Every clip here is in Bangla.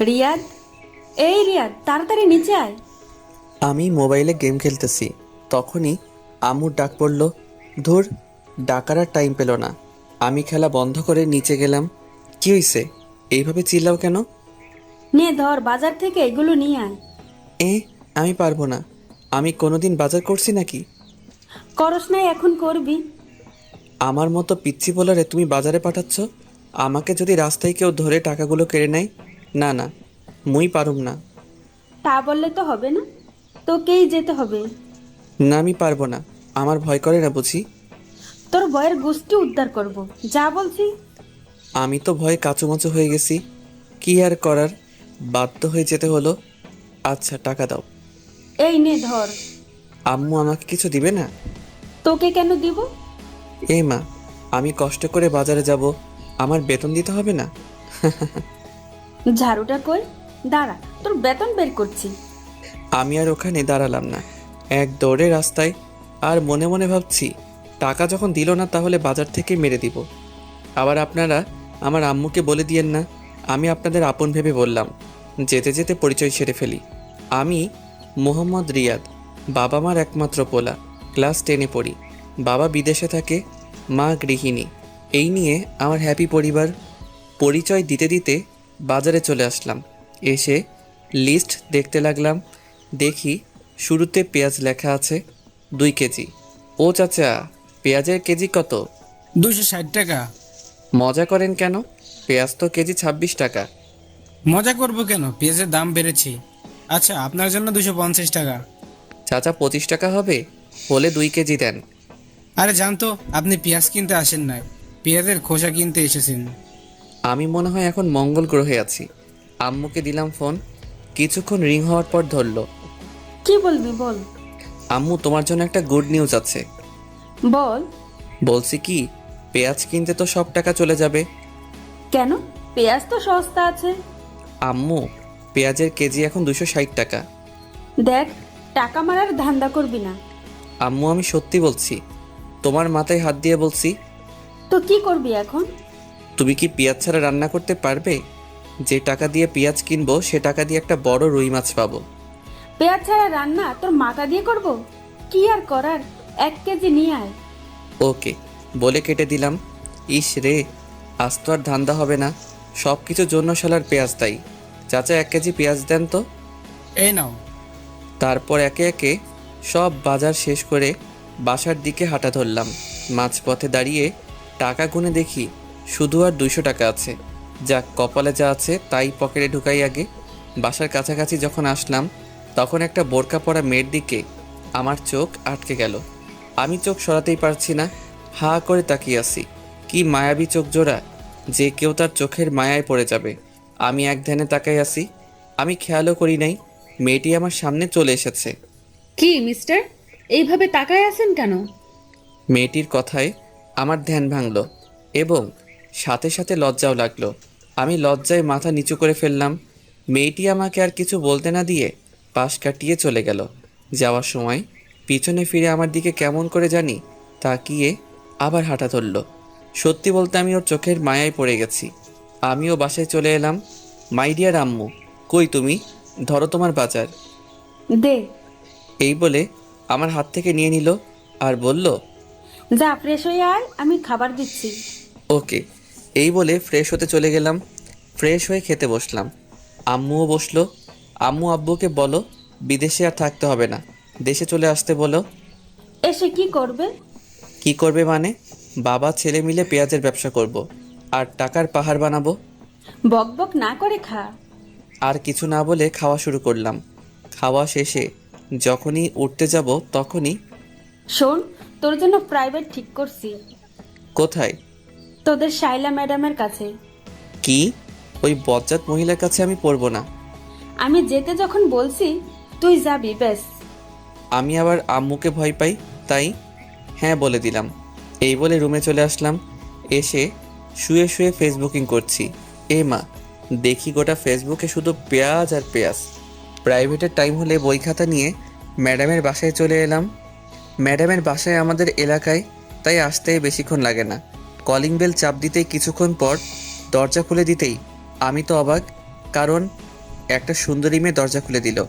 রিয়াদ, এই রিয়াদ, তাড়াতাড়ি নিচে আয়। আমি মোবাইলে গেম খেলতেছি, তখনই আম্মুর ডাক পড়ল। ধুর, ডাকার আর টাইম পেল না। আমি খেলা বন্ধ করে নিচে গেলাম। কি হইছে? এইভাবে চিল্লাও কেন? নে ধর, বাজার থেকে এগুলো নিয়ে আয়। এ, আমি পারবো না। আমি কোনোদিন বাজার করছি নাকি? করস নাই, এখন করবি। আমার মতো পিচ্ছি বলারে তুমি বাজারে পাঠাচ্ছ? আমাকে যদি রাস্তায় কেউ ধরে টাকাগুলো কেড়ে নেয়? না না, মুই পারুম না। তা বললে তো হবে না, তোকেই যেতে হবে। না, আমি পারবো না। আমার ভয় করে না বুঝি? তোর বয়ের গোষ্ঠী উদ্ধার করব, যা বলছি। আমি তো ভয়ে কাঁচুমাচু হয়ে গেছি। কি আর করার, বাধ্য হয়ে যেতে হলো। আচ্ছা, টাকা দাও। এই নে ধর। আম্মু আমাকে কিছু দিবে না? তোকে কেন দিব? এই মা, আমি কষ্ট করে বাজারে যাব, আমার বেতন দিতে হবে না? ঝাড়ুটা কই, দাঁড়া, তোর বেতন বের করছি। আমি আর ওখানে দাঁড়ালাম না, এক দৌড়ে রাস্তায়। আর মনে মনে ভাবছি, টাকা যখন দিল না তাহলে বাজার থেকে মেরে দিব। আবার আপনারা আমার আম্মুকে বলে দিয়েন না, আমি আপনাদের আপন ভেবে বললাম। যেতে যেতে পরিচয় সেরে ফেলি। আমি মোহাম্মদ রিয়াদ, বাবা মার একমাত্র পোলা। ক্লাস 10-এ পড়ি। বাবা বিদেশে থাকে, মা গৃহিণী। এই নিয়ে আমার হ্যাপি পরিবার। পরিচয় দিতে দিতে বাজারে চলে আসলাম। এসে লিস্ট দেখতে লাগলাম। দেখি শুরুতে পেঁয়াজ লেখা আছে 2 কেজি। ও চাচা, পেঁয়াজের কেজি কত? 260 টাকা। মজা করেন কেন? পেঁয়াজ তো কেজি 26 টাকা। মজা করব কেন, পেঁয়াজের দাম বেড়েছে। আচ্ছা, আপনার জন্য 250 টাকা। চাচা, 25 টাকা হবে? হলে 2 কেজি দেন। আরে জানতো, আপনি পেঁয়াজ কিনতে আসেন নাই, পেঁয়াজের খোসা কিনতে এসেছেন। আমি মনে হয় এখন মঙ্গল গ্রহে আছি। আম্মুকে দিলাম ফোন। কিছুক্ষণ রিং হওয়ার পর ধরলো। কি বলবি বল। আম্মু, তোমার জন্য একটা গুড নিউজ আছে। বল। বলছি কি, পেঁয়াজ কিনতে তো সব টাকা চলে যাবে। কেন? পেঁয়াজ তো সস্তা আছে। আম্মু, পেঁয়াজের কেজি এখন 260 টাকা। দেখ, টাকা মারার ধান্দা করবি না। আম্মু, আমি সত্যি বলছি। তোমার মাথায় হাত দিয়ে বলছি। তো কি করবি এখন? তুমি কি পেঁয়াজ ছাড়া রান্না করতে পারবে? যে টাকা দিয়ে পেঁয়াজ কিনবো সে টাকা দিয়ে একটা বড় রুই মাছ পাবো। পেঁয়াজ ছাড়া রান্না তোর মাথা দিয়ে করব? কি আর করার, 1 কেজি নিয়ে আয়। ওকে, বলে কেটে দিলাম। ইস রে, আজ তো আর ধান্দা হবে না। সব কিছুর জন্য শালার পেঁয়াজ দায়ী। চাচা, 1 কেজি পেঁয়াজ দেন তো। এই নাও। তারপর একে একে সব বাজার শেষ করে বাসার দিকে হাঁটা ধরলাম। মাঝপথে দাঁড়িয়ে টাকা গুনে দেখি শুধু আর 200 টাকা আছে। যাক, কপালে যা আছে তাই পকেটে ঢুকাই আগে। বাসার কাছাকাছি যখন আসলাম তখন একটা বোরকা পরা মেয়ের দিকে আমার চোখ আটকে গেল। আমি চোখ সরাতেই পারছি না, হা করে তাকিয়ে আছি। কি মায়াবী চোখ জোড়া, যে কেউ তার চোখের মায়ায় পড়ে যাবে। আমি এক ধ্যানে তাকাই আছি। আমি খেয়ালও করি নাই মেয়েটি আমার সামনে চলে এসেছে। কি মিস্টার, এইভাবে তাকায় আছেন কেন? মেয়েটির কথায় আমার ধ্যান ভাঙল এবং সাথে সাথে লজ্জাও লাগলো। আমি লজ্জায় মাথা নিচু করে ফেললাম। মেয়েটি আমাকে আর কিছু বলতে না দিয়ে পাশ কাটিয়ে চলে গেল। যাওয়ার সময় পিছনে ফিরে আমার দিকে কেমন করে জানি তাকিয়ে আবার হাঁটা ধরল। সত্যি বলতে আমি ওর চোখের মায়ায় পড়ে গেছি। আমিও বাসায় চলে এলাম। মাই ডিয়ার আম্মু, কই তুমি? ধরো তোমার বাজার। দে। এই বলে আমার হাত থেকে নিয়ে নিল আর বলল, যা ফ্রেশ হয়ে আয়, আমি খাবার দিচ্ছি। ওকে। এই বলে ফ্রেশ হতে চলে গেলাম। ফ্রেশ হয়ে খেতে বসলাম। আম্মুও বসলো। আম্মু আব্বুকে বলো বিদেশে আর থাকতে হবে না, দেশে চলে আসতে বলো। এসে কি করবে? কি করবে মানে? বাবা ছেলে মিলে পেঁয়াজের ব্যবসা করব। আর টাকার পাহাড় বানাবো। বক বক না করে খা। আর কিছু না বলে খাওয়া শুরু করলাম। খাওয়া শেষে যখনই উঠতে যাব তখনই, শোন, তোর জন্য প্রাইভেট ঠিক করছি। কোথায়? তোদের শাইলা ম্যাডামের কাছে। কি? ওই বজ্জাত মহিলার কাছে আমি পড়বো না। আমি যেতে যখন বলছি, তুই যাবি ব্যাস। আমি আবার আম্মুকে ভয় পাই, তাই হ্যাঁ বলে দিলাম। এই বলে রুমে চলে আসলাম। এসে শুয়ে শুয়ে ফেসবুকিং করছি। এ মা, দেখি গোটা ফেসবুকে শুধু পেঁয়াজ আর পেঁয়াজ। প্রাইভেটের টাইম হলে বই খাতা নিয়ে ম্যাডামের বাসায় চলে এলাম। ম্যাডামের বাসায় আমাদের এলাকায়, তাই আসতে বেশিক্ষণ লাগে না। কলিং বেল চাপ দিতেই কিছুক্ষণ পর দরজা খুলে দিতেই আমি তো অবাক, কারণ একটা সুন্দরী মেয়ে দরজা খুলে দিল।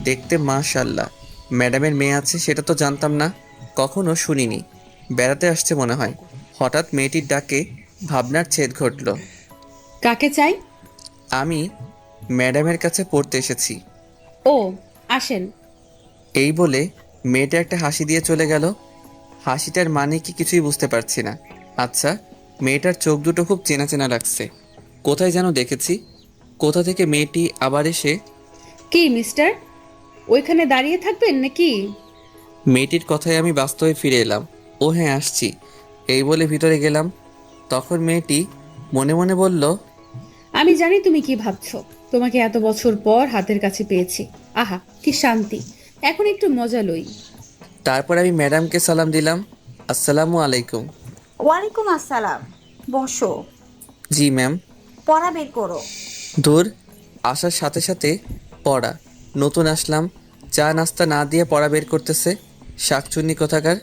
দেখতে মাশাআল্লাহ। ম্যাডামের মেয়ে আছে সেটা তো জানতাম না, কখনো শুনিনি। বেড়াতে আসছে মনে হয়। হঠাৎ মেয়েটির ডাকে ভাবনার ছেদ ঘটল। কাকে চাই? আমি ম্যাডামের কাছে পড়তে এসেছি। ও, আসেন। এই বলে মেয়েটা একটা হাসি দিয়ে চলে গেল। হাসিটার মানে কি কিছুই বুঝতে পারছি না। আচ্ছা, মেয়েটার চোখ দুটো খুব চেনা চেনা লাগছে। কোথায় যেন দেখেছি। কোথা থেকে মেয়েটি আবার এসে। কি মিস্টার, ওইখানে দাঁড়িয়ে থাকবেন নাকি? মেয়েটির কথায় আমি বাস্তবে ফিরে এলাম। ও হ্যাঁ, আসছি। এই বলে ভিতরে গেলাম। তখন মেয়েটি মনে মনে বলল, আমি জানি তুমি কি ভাবছো। তোমাকে এত বছর পর হাতের কাছে পেয়েছি। আহা, কি শান্তি। এখন একটু মজা লই। তারপর আমি ম্যাডামকে সালাম দিলাম। আসসালামু আলাইকুম। ওয়ালাইকুম আসসালাম। বসো। জি ম্যাম। পড়া বের করো। দূর, আসার সাথে সাথে পড়া। নতুন আসলাম, চা নাস্তা না দিয়ে পড়া বের করতেছে। শাকচুন্নি কোথাকার।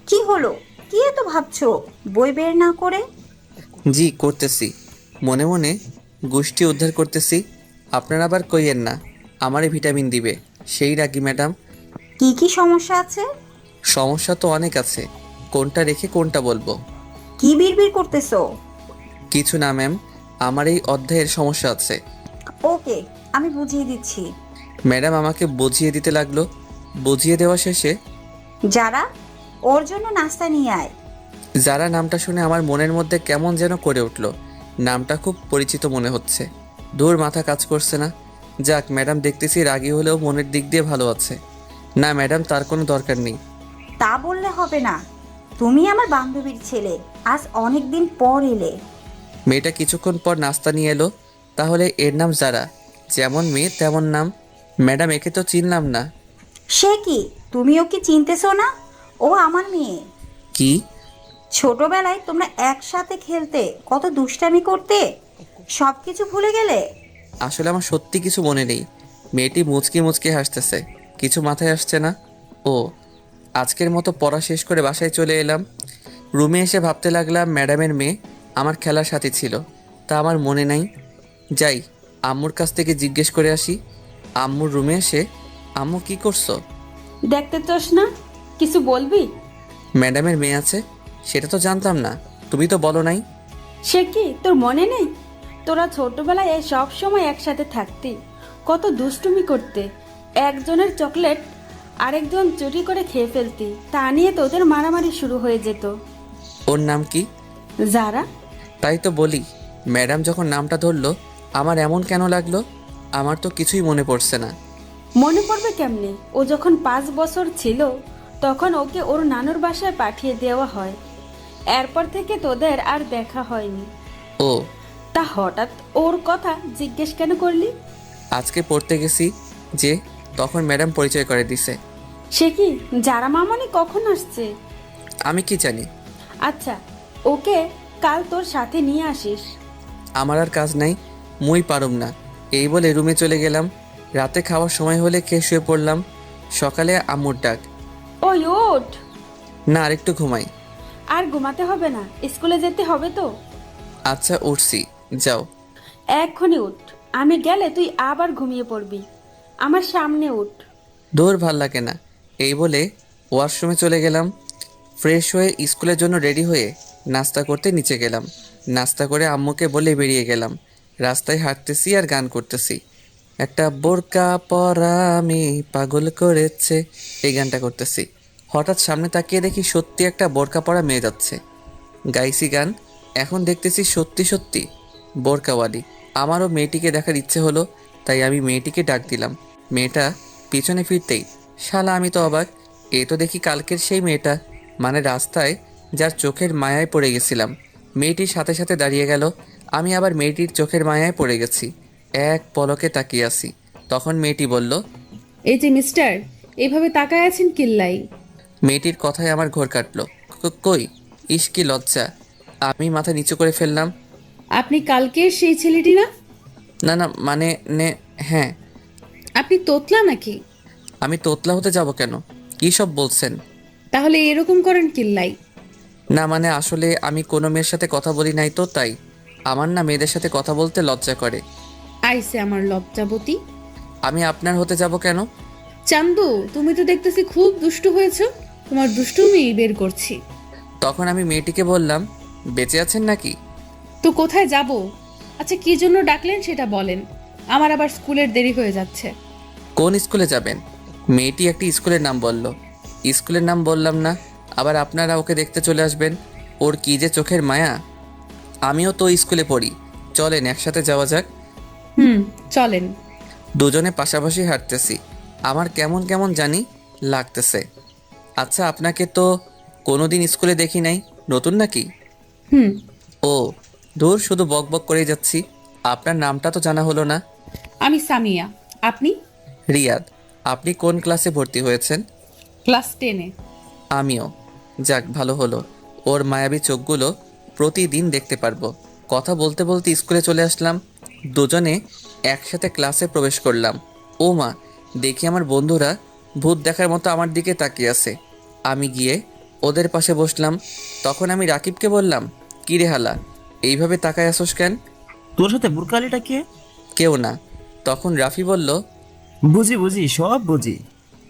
কি হলো? কি এত ভাবছো বই বের না করে? জি করতেছি, মনে মনে গোষ্ঠী উদ্ধার করতেছি। আপনারা আবার কইয়েন না আমারে ভিটামিন দিবে, সেই রাগি ম্যাডাম। কি কি সমস্যা আছে? সমস্যা তো অনেক আছে, কোনটা রেখে কোনটা বলবো? কি বিড়বিড় করতেছো? কিছু না ম্যাম, আমার এই অধ্যায়ের সমস্যা আছে। ওকে, আমি বুঝিয়ে দিচ্ছি। ম্যাডাম আমাকে বুঝিয়ে দিতে লাগলো। বুঝিয়ে দেওয়া শেষে, যারা, ওর জন্য নাস্তা নিয়ে আয়। যারা নামটা শুনে আমার মনের মধ্যে কেমন যেন করে উঠল। নামটা খুব পরিচিত মনে হচ্ছে। দূর, মাথা কাজ করছে না। যাক, ম্যাডাম দেখতেছি রাগী হলেও মনের দিক দিয়ে ভালো আছে। না ম্যাডাম, তার কোনো দরকার নেই। তা বললে হবে না। তুমি আমার বান্ধবীর ছেলে, আজ অনেক দিন পর এলে। মেয়েটা কিছুক্ষণ পর নাস্তা নিয়ে এলো। তাহলে এর নাম যারা, যেমন মেয়ে তেমন নাম। ম্যাডাম, একে তো চিনলাম না। সে কি, তুমি ওকে চিনতেছো না? ও আমার মেয়ে। কি? ছোটবেলায় তোমরা একসাথে খেলতে, কত দুষ্টামি করতে, সব কিছু ভুলে গেলে? আসলে আমার সত্যি কিছু মনে নেই। মেয়েটি মুচকি মুচকি হাসতেছে, কিছু মাথায় আসছে না। ও, আজকের মতো পড়া শেষ করে বাসায় চলে এলাম। রুমে এসে ভাবতে লাগলাম ম্যাডামের মেয়ে আমার খেলার সাথী ছিল, তা আমার মনে নাই। যাই, আম্মুর কাছ থেকে জিজ্ঞেস করে আসি। আম্মুর রুমে এসে, আম্মু কি করছো? দেখতে চাস না? কিছু বলবি? ম্যাডামের মেয়ে আছে, সেটা তো জানতাম না। তুমি তো বলো নাই। সে কি তোর মনে নেই? তোরা ছোটবেলায় সব সময় একসাথে থাকতি, কত দুষ্টুমি করতে। একজনের চকলেট আরেকজন চুরি করে খেয়ে ফেলতি, তা নিয়ে তোদের মারামারি শুরু হয়ে যেত। ওর নাম কি? যারা। তাই তো বলি, ম্যাডাম যখন নামটা ধরলো আমার এমন কেন লাগলো? আমার তো কিছুই মনে পড়ছে না। মনে পড়বে কেমনে? ও যখন 5 বছর ছিল তখন ওকে ওর নানুর বাসায় পাঠিয়ে দেওয়া হয়। এরপর থেকে তোদের আর দেখা হয়নি। ও, তা হঠাৎ ওর কথা জিজ্ঞেস কেন করলি? আজকে পড়তে গেছি যে, তখন ম্যাডাম পরিচয় করে দিছে। সে কি, যারা মামনি কখন আসছে? আমি কি জানি। আচ্ছা, ওকে কাল তোর সাথে নিয়ে আসিস। আমার আর কাজ নাই, মুই পারুম না। এই বলে রুমে চলে গেলাম। রাতে খাওয়ার সময় হলে খেয়ে শুয়ে পড়লাম। সকালে আম্মুর ডাক। ওই ওঠ। না, আরেকটু ঘুমাই। আর ঘুমাতে হবে না, স্কুলে যেতে হবে তো। আচ্ছা, উঠছি, যাও। এক্ষুনি উঠ, আমি গেলে তুই আবার ঘুমিয়ে পড়বি। আমার সামনে উঠ। দূর, ভাল লাগে না। এই বলে ওয়াশরুমে চলে গেলাম। ফ্রেশ হয়ে স্কুলের জন্য রেডি হয়ে নাস্তা করতে নিচে গেলাম। নাস্তা করে আম্মুকে বলে বেরিয়ে গেলাম। রাস্তায় হাঁটতেছি আর গান করতেছি। একটা বোরকা পরা আমি পাগল করেছে, এই গানটা করতেছি। হঠাৎ সামনে তাকিয়ে দেখি সত্যি একটা বোরকা পরা মেয়ে যাচ্ছে। গাইছি গান, এখন দেখতেছি সত্যি সত্যি বোরকাওয়ালি। আমারও মেয়েটিকে দেখার ইচ্ছে হলো, তাই আমি মেয়েটিকে ডাক দিলাম। মেয়েটা পিছনে ফিরতেই, শালা আমি তো অবাক। এ তো দেখি কালকের সেই মেয়েটা, মানে রাস্তায় যার চোখের মায়ায় পড়ে গেছিলাম। মেয়েটির সাথে সাথে দাঁড়িয়ে গেল। আমি আবার মেয়েটির চোখের মায়ায় পড়ে গেছি। এক পলকে তাকিয়ে আছি। তখন মেয়েটি বলল, এই যে মিস্টার, এভাবে তাকায় আছেন কিল্লাই? মেয়েটির কথায় আমার ঘোর কাটলো। কই, ইস কি লজ্জা। আমি মাথা নিচু করে ফেললাম। আপনি কালকের সেই ছেলেটি না? না না, মানে হ্যাঁ। আপনি তোতলা নাকি? আমি তোতলা হতে যাব কেন? কী সব বলছেন? তাহলে এরকম করেন কিল্লাই? না মানে আসলে আমি কোনো মেয়ের সাথে কথা বলি নাই তো, তাই। আমার না মেয়েদের সাথে কথা বলতে লজ্জা করে। আইসে আমার লজ্জাবতী। আমি আপনার হতে যাব কেন? চান্দু, তুমি তো দেখতেছি খুব দুষ্টু হয়েছো। তোমার দুষ্টুমি বের করছি। তখন আমি মেয়েটিকে বললাম, বেঁচে আছেন নাকি? তো কোথায় যাব? আচ্ছা, কি জন্য ডাকলেন সেটা বলেন। আমার আবার স্কুলের দেরি হয়ে যাচ্ছে। কোন স্কুলে যাবেন? মেয়েটি একটি স্কুলের নাম বলল। স্কুলের নাম বললাম না, আবার আপনারা ওকে দেখতে চলে আসবেন। ওর কি যে চোখের মায়া। আমিও তো স্কুলে পড়ি, চলেন একসাথে যাওয়া যাক। চলেন। দুজনে পাশাপাশি হাঁটতেছি, আমার কেমন কেমন জানি লাগতেছে। আচ্ছা, আপনাকে তো কোনোদিন স্কুলে দেখি নাই, নতুন নাকি? হুম। ও দূর, শুধু বক বক করেই যাচ্ছি। আপনার নামটা তো জানা হলো না। আমি সামিয়া। আপনি? রিয়াদ। আপনি কোন ক্লাসে ভর্তি হয়েছেন? ক্লাস 10-এ। আমিও। যাক, ভালো হলো। ওর মায়াবী চোখগুলো প্রতিদিন দেখতে পারবো। কথা বলতে বলতে স্কুলে চলে আসলাম। দুজনে একসাথে ক্লাসে প্রবেশ করলাম। ও মা, দেখি আমার বন্ধুরা ভূত দেখার মতো আমার দিকে তাকিয়ে আছে। আমি গিয়ে ওদের পাশে বসলাম। তখন আমি রাকিবকে বললাম, কি রে হালা, এইভাবে তাকায় আসোস কেন? তোর সাথে বুরকালিটা কে? কেউ না। তখন রাফি বলল, বুঝি বুঝি, সব বুঝি।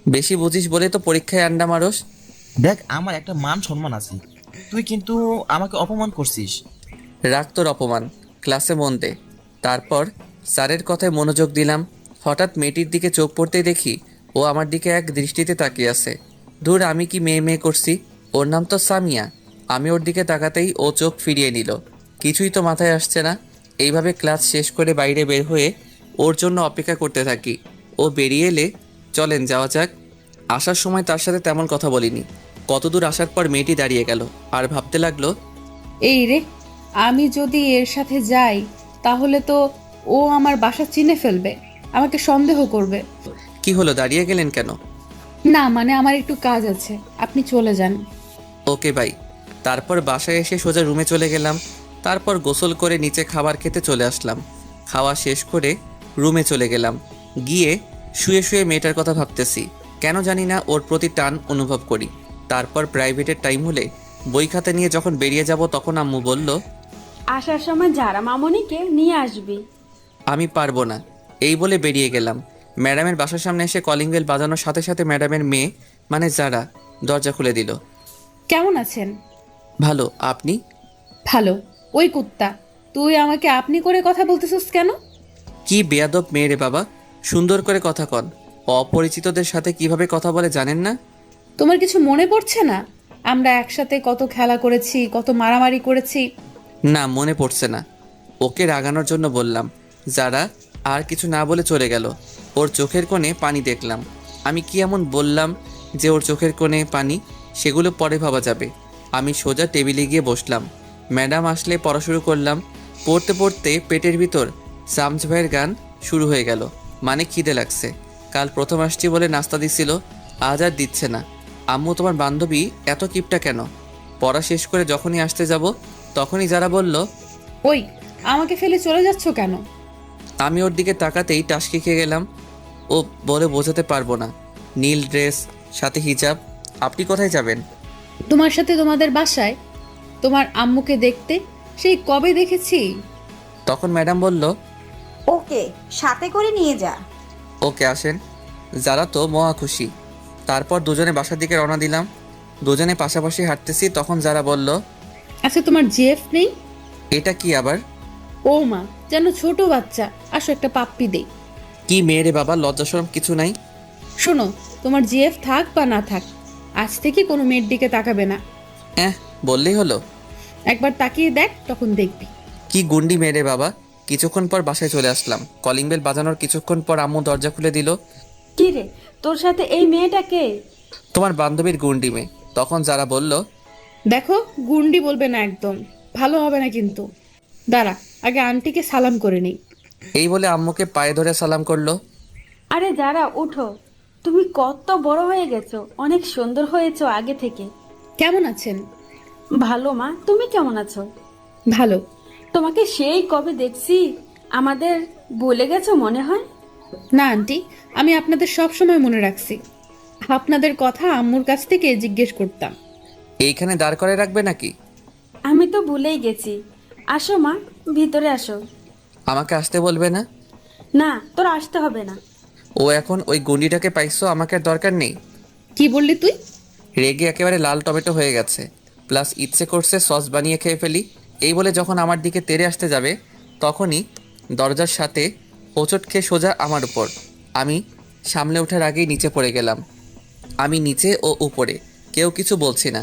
বেশি বুঝিস বলে তো পরীক্ষায় আন্ডা মারস। দেখ, আমার একটা মান সম্মান আছে, তুই কিন্তু আমাকে অপমান করছিস। রাখ তোর অপমান, ক্লাসে মন দে। তারপর স্যারের কথায় মনোযোগ দিলাম। হঠাৎ মেয়েটির দিকে চোখ পড়তেই দেখি ও আমার দিকে এক দৃষ্টিতে তাকিয়ে আছে। ধুর, আমি কি মেয়ে মেয়ে করছি? ওর নাম তো সামিয়া। আমি ওর দিকে তাকাতেই ও চোখ ফিরিয়ে নিল। কিছুই তো মাথায় আসছে না। এইভাবে ক্লাস শেষ করে বাইরে বের হয়ে ওর জন্য অপেক্ষা করতে থাকি। ও বেরিয়ে এলে চলেন যাওয়া যাক। আসার সময় তার সাথে তেমন কথা বলিনি। কতদূর আসার পর মেয়েটি দাঁড়িয়ে গেল আর ভাবতে লাগলো, এই রে, আমি যদি এর সাথে যাই তাহলে তো ও আমার বাসা চিনে ফেলবে, আমাকে সন্দেহ করবে। কি হলো, দাঁড়িয়ে গেলেন কেন? না মানে আমার একটু কাজ আছে, আপনি চলে যান। Okay bye. তারপর বাসায় এসে সোজা রুমে চলে গেলাম। তারপর গোসল করে নিচে খাবার খেতে চলে আসলাম। খাওয়া শেষ করে রুমে চলে গেলাম। গিয়ে শুয়ে শুয়ে মেয়েটার কথা ভাবতেছি। কেন জানি না ওর প্রতি টান অনুভব করি। তারপর প্রাইভেটের টাইম হলে বই খাতা নিয়ে যখন বেরিয়ে যাব তখন আম্মু বলল, আসার সময় যারা মামনিকে নিয়ে আসবি। আমি পারবো না, এই বলে বেরিয়ে গেলাম। ম্যাডামের বাসার সামনে এসে কলিং বেল বাজানোর সাথে সাথে ম্যাডামের মেয়ে মানে যারা দরজা খুলে দিল। কেমন আছেন? ভালো, আপনি? ভালো। ওই কুত্তা, তুই আমাকে আপনি করে কথা বলতেছিস কেন? কি বেয়াদব মেয়ে রে বাবা, সুন্দর করে কথা কন। অপরিচিতদের সাথে কিভাবে কথা বলে জানেন না? তোমার কিছু মনে পড়ছে না? আমরা একসাথে কত খেলা করেছি, কত মারামারি করেছি। না, মনে পড়ছে না। ওকে রাগানোর জন্য বললাম। যারা আর কিছু না বলে চলে গেল। ওর চোখের কোণে পানি দেখলাম। আমি কি এমন বললাম যে ওর চোখের কোণে পানি? সেগুলো পরে ভাবা যাবে। আমি সোজা টেবিলে গিয়ে বসলাম। ম্যাডাম আসলে পড়া শুরু করলাম। পড়তে পড়তে পেটের ভিতর সামজ ভাইয়ের গান শুরু হয়ে গেল। মানে খিদে লাগছে। কাল প্রথম আসছি বলে নাস্তা দিছিল, আজ আর দিচ্ছে না। আম্মু, তোমার বান্ধবী এত কিপটা কেন? পড়া শেষ করে যখনই আসতে যাব তখনই যারা বলল, ওই, আমাকে ফেলে চলে যাচ্ছ কেন? আমি ওর দিকে তাকাতেই টাসকি খেয়ে গেলাম। ও বলে বোঝাতে পারবো না। নীল ড্রেস, সাথে হিজাব। আপনি কোথায় যাবেন? তোমার সাথে তোমাদের বাসায়। তোমার আম্মুকে দেখতে সেই কবে দেখেছি। তখন ম্যাডাম বলল, ওকে সাথে করে নিয়ে যা। ওকে আসেন। যারা তো মহা খুশি। তারপর দুজনে বাসার দিকে রওনা দিলাম। দুজনে পাশাপাশি হাঁটতেছি, তখন যারা বলল, আচ্ছা, তোমার জেফ নেই? এটা কি আবার? ও মা, যেন ছোট বাচ্চা। আসো একটা পাপ্পি দেই। কি মেয়ে রে বাবা, লজ্জা শরম কিছু নাই? শোনো, তোমার জিএফ থাক বা না থাক, আজ থেকে কোনো মেয়ের দিকে তাকাবে না। বললেই হলো। একবার তাকিয়ে দেখ, তখন দেখবি। কি গুন্ডি মেয়ে রে বাবা। কিছুক্ষণ পর বাসায় চলে আসলাম। কলিং বেল বাজানোর কিছুক্ষণ পর আম্মু দরজা খুলে দিল। কি রে, তোর সাথে এই মেয়েটা কে? তোমার বান্ধবীর গুন্ডি মেয়ে। তখন যারা বলল, দেখো, গুন্ডি বলবে না একদম, ভালো হবে না কিন্তু। দাঁড়া, আগে আন্টিকে সালাম করে নেই। এই বলে আম্মুকে পায়ে ধরে সালাম করলো। আরে যারা, উঠো। তুমি কত বড় হয়ে গেছো, অনেক সুন্দর হয়েছো আগে থেকে। কেমন আছেন? ভালো মা, তুমি কেমন আছো? ভালো। তোমাকে সেই কবে দেখছি, আমাদের ভুলে গেছো মনে হয়। না আন্টি, আমি আপনাদের সব সময় মনে রাখছি। আপনাদের কথা আম্মুর কাছ থেকে জিজ্ঞেস করতাম। এইখানে দাঁড় করে রাখবে নাকি? আমি তো ভুলেই গেছি। আসো মা, ভিতরে আসো। আমাকে আসতে বলবে না? না, তোর আসতে হবে না। ও এখন ওই গুন্ডিটাকে পাইছো, আমাকে আর দরকার নেই। কি বললি তুই? রেগে একেবারে লাল টমেটো হয়ে গেছে, প্লাস ইচ্ছে করছে সস বানিয়ে খেয়ে ফেলি। এই বলে যখন আমার দিকে তেড়ে আসতে যাবে তখনই দরজার সাথে হোঁচট খেয়ে সোজা আমার উপর। আমি সামলে ওঠার আগেই নিচে পড়ে গেলাম। আমি নিচে ও উপরে, কেউ কিছু বলছি না,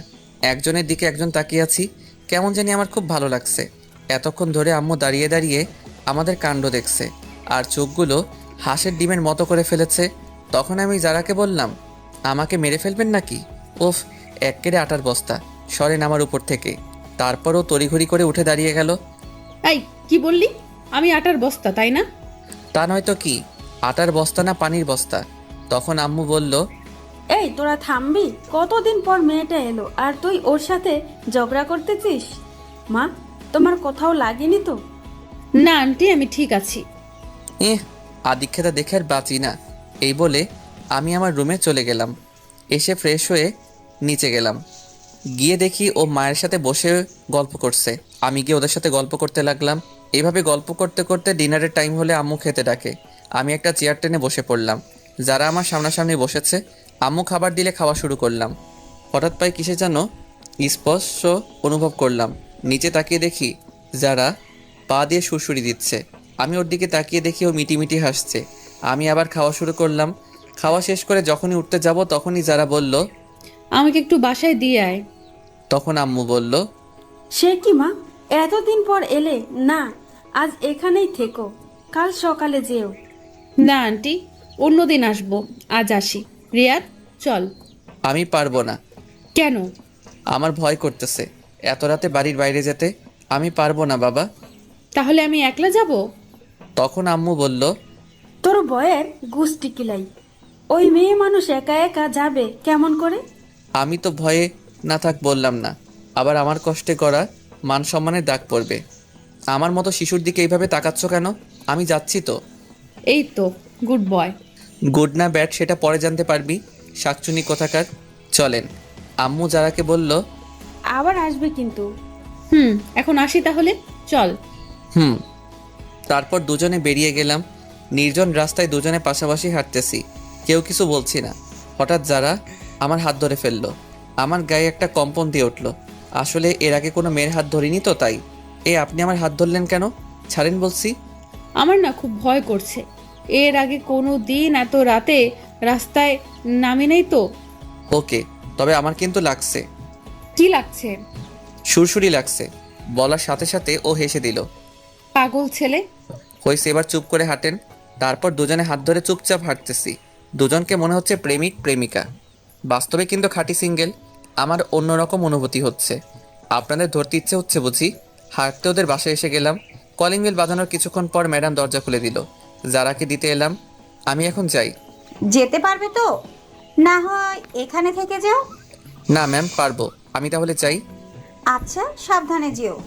একজনের দিকে একজন তাকিয়ে আছি। কেমন জানি আমার খুব ভালো লাগছে। এতক্ষণ ধরে আম্মু দাঁড়িয়ে দাঁড়িয়ে আমাদের কাণ্ড দেখছে আর চোখগুলো হাঁসের ডিমের মতো করে ফেলেছে। তখন আমি যারাকে বললাম, আমাকে মেরে ফেলবেন নাকি? ওফ, এক্কেরে আটার বস্তা, সরেন আমার উপর থেকে। তারপরও তড়িঘড়ি করে উঠে দাঁড়িয়ে গেল। এই কি বললি? আমি আটার বস্তা, তাই না? তা নয়তো কি, আটার বস্তা না পানির বস্তা? তখন আম্মু বলল, এই তোরা থামবি? কতদিন পর মেয়েটা এলো আর তুই ওর সাথে ঝগড়া করতেছিস? মা, তোমার কোথাও লাগেনি তো? না আন্টি, আমি ঠিক আছি। আদিক্ষেতা দেখে আর বাঁচি না। এই বলে আমি আমার রুমে চলে গেলাম। এসে ফ্রেশ হয়ে নিচে গেলাম। গিয়ে দেখি ও মায়ের সাথে বসে গল্প করছে। আমি গিয়ে ওদের সাথে গল্প করতে লাগলাম। এইভাবে গল্প করতে করতে ডিনারের টাইম হলে আম্মু খেতে ডাকে। আমি একটা চেয়ার টেনে বসে পড়লাম। যারা আমার সামনাসামনি বসেছে, আম্মু খাবার দিলে খাওয়া শুরু করলাম। হঠাৎ পায়ে কিসে যেন স্পর্শ অনুভব করলাম। নিচে তাকিয়ে দেখি যারা পা দিয়ে সুরসুরি দিচ্ছে। আমি ওর দিকে তাকিয়ে দেখি ও মিটিমিটি হাসছে। আমি আবার খাওয়া শুরু করলাম। খাওয়া শেষ করে যখনই উঠতে যাব তখনই যারা বলল, আমাকে একটু বাসায় দিয়ে আয়। তখন আম্মু বলল, সে কি মা, এতদিন পর এলে? না, আজ এখানেই থেকো, কাল সকালে যেও। না আন্টি, অন্যদিন আসবো, আজ আসি। রিয়াদ, চল। আমি পারবো না। কেন? আমার ভয় করতেছে এত রাতে বাড়ির বাইরে যেতে। আমি পারবো না বাবা। তাহলে আমি একলা যাব? তখন আম্মু বলল, তোর বয়ের গুষ্টি কিলাই, ওই মেয়ে মানুষ একা একা যাবে কেমন করে? আমি তো ভয়ে না থাক বললাম না, আবার আমার কষ্টে করা মান সম্মানের দাগ পড়বে। আমার মতো শিশুর দিকে এইভাবে তাকাচ্ছ কেন? আমি যাচ্ছি তো। এই তো, গুড বয়। গুড না ব্যাড সেটা পরে জানতে পারবি, শাকচুনি কোথাকার। চলেন। আম্মু যারাকে বলল, আবার আসবে কিন্তু। এখন আসি তাহলে, চল। হুম। তারপর দুজনে বেরিয়ে গেলাম। নির্জন রাস্তায় দুজনে পাশাপাশি হাঁটতেছি, কেউ কিছু বলছি না। হঠাৎ যারা আমার হাত ধরে ফেললো। আমার গায়ে একটা কম্পন দিয়ে উঠল। আসলে এর আগে কোনো মেয়ের হাত ধরিনি তো, তাই। আপনি আমার হাত ধরলেন কেন? ছাড়েন বলছি। আমার না খুব ভয় করছে। এর আগে কোনো দিন এত রাতে রাস্তায় নামি নেই তো। ওকে, তবে আমার কিন্তু লাগছে। কি লাগছে? সুরসুরি লাগছে। বলার সাথে সাথে ও হেসে দিল। পাগল ছেলে। হয়েছে, এবার চুপ করে হাঁটেন। তারপর দুজনে হাত ধরে চুপচাপ হাঁটতেছি। দুজনকে মনে হচ্ছে প্রেমিক প্রেমিকা। বাস্তবে কিন্তু খাঁটি সিঙ্গেল। আমার অন্যরকম অনুভূতি হচ্ছে। আপনাদের ধরতে ইচ্ছে হচ্ছে বুঝি? হাঁটতে ওদের বাসায় এসে গেলাম। কলিং বেল বাজানোর কিছুক্ষণ পর ম্যাডাম দরজা খুলে দিল। যারাকে দিতে এলাম। আমি এখন যাই। যেতে পারবে তো? না হয় এখানে থেকে যাও। না ম্যাম, পারবো। আমি তাহলে চাই। আচ্ছা, সাবধানে যেও।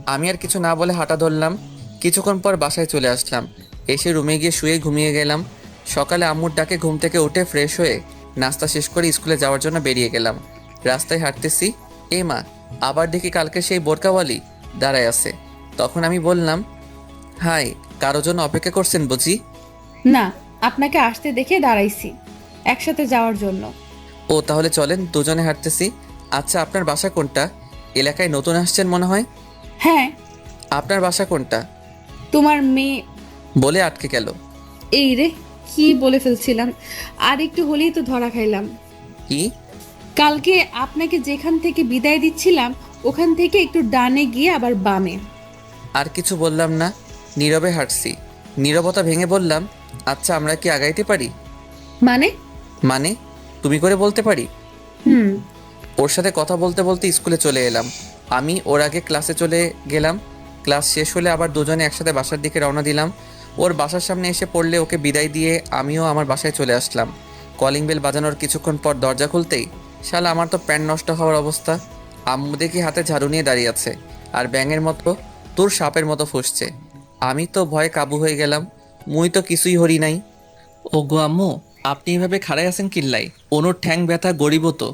আমি আর কিছু না বলে হাঁটা ধরলাম। কিছুক্ষণ পর বাসায় চলে আসলাম। এসে রুমে গিয়ে শুয়ে ঘুমিয়ে গেলাম। সকালে আম্মুর ডাকে ঘুম থেকে উঠে ফ্রেশ হয়ে নাস্তা শেষ করে স্কুলে যাওয়ার জন্য বেরিয়ে গেলাম। রাস্তায় হাঁটতেছি, মা, আবার দেখি কালকে সেই বোরকাওয়ালি দাঁড়ায় আছে। তখন আমি বললাম, হাই, কারো জন্য অপেক্ষা করছেন বুঝি? না, আপনাকে আসতে দেখে দাঁড়াইছি একসাথে যাওয়ার জন্য। ও, তাহলে চলেন, দুজনে হাঁটতেছি। আচ্ছা, আপনার বাসা কোনটা? এলাকায় নতুন আসছেন মনে হয়। হ্যাঁ। আপনার বাসা কোনটা? তোমার মেয়ে। বলে আটকে গেল। এই রে, কি বলে ফেলছিলাম। আর একটু হলেই তো ধরা খাইলাম। কি? কালকে আপনাকে যেখান থেকে বিদায় দিচ্ছিলাম ওখান থেকে একটু ডানে গিয়ে আবার বামে। আর কিছু বললাম না, নীরবে হাঁটছি। নীরবতা ভেঙে বললাম, আচ্ছা, আমরা কি আগাইতে পারি? মানে? মানে তুমি করে বলতে পারি। হুম। ওর সাথে কথা বলতে বলতে স্কুলে চলে এলাম। আমি ওর আগে ক্লাসে চলে গেলাম। ক্লাস শেষ হলে আবার দুজনে একসাথে বাসার দিকে রওনা দিলাম। ওর বাসার সামনে এসে পড়লে ওকে বিদায় দিয়ে আমিও আমার বাসায় চলে আসলাম। কলিং বেল বাজানোর কিছুক্ষণ পর দরজা খুলতেই শালা আমার তো প্যান্ট নষ্ট হওয়ার অবস্থা। আম্মু দেখি হাতে ঝাড়ু নিয়ে দাঁড়িয়ে আছে আর ব্যাঙের মতো তোর সাপের মতো ফুসছে। আমি তো ভয়ে কাবু হয়ে গেলাম। মুই তো কিছুই হরি নাই। ও গো আম্মু, আপনি এভাবে খাড়াই আছেন কিল্লাই? অনুর ঠ্যাং ব্যথা গরিব তো।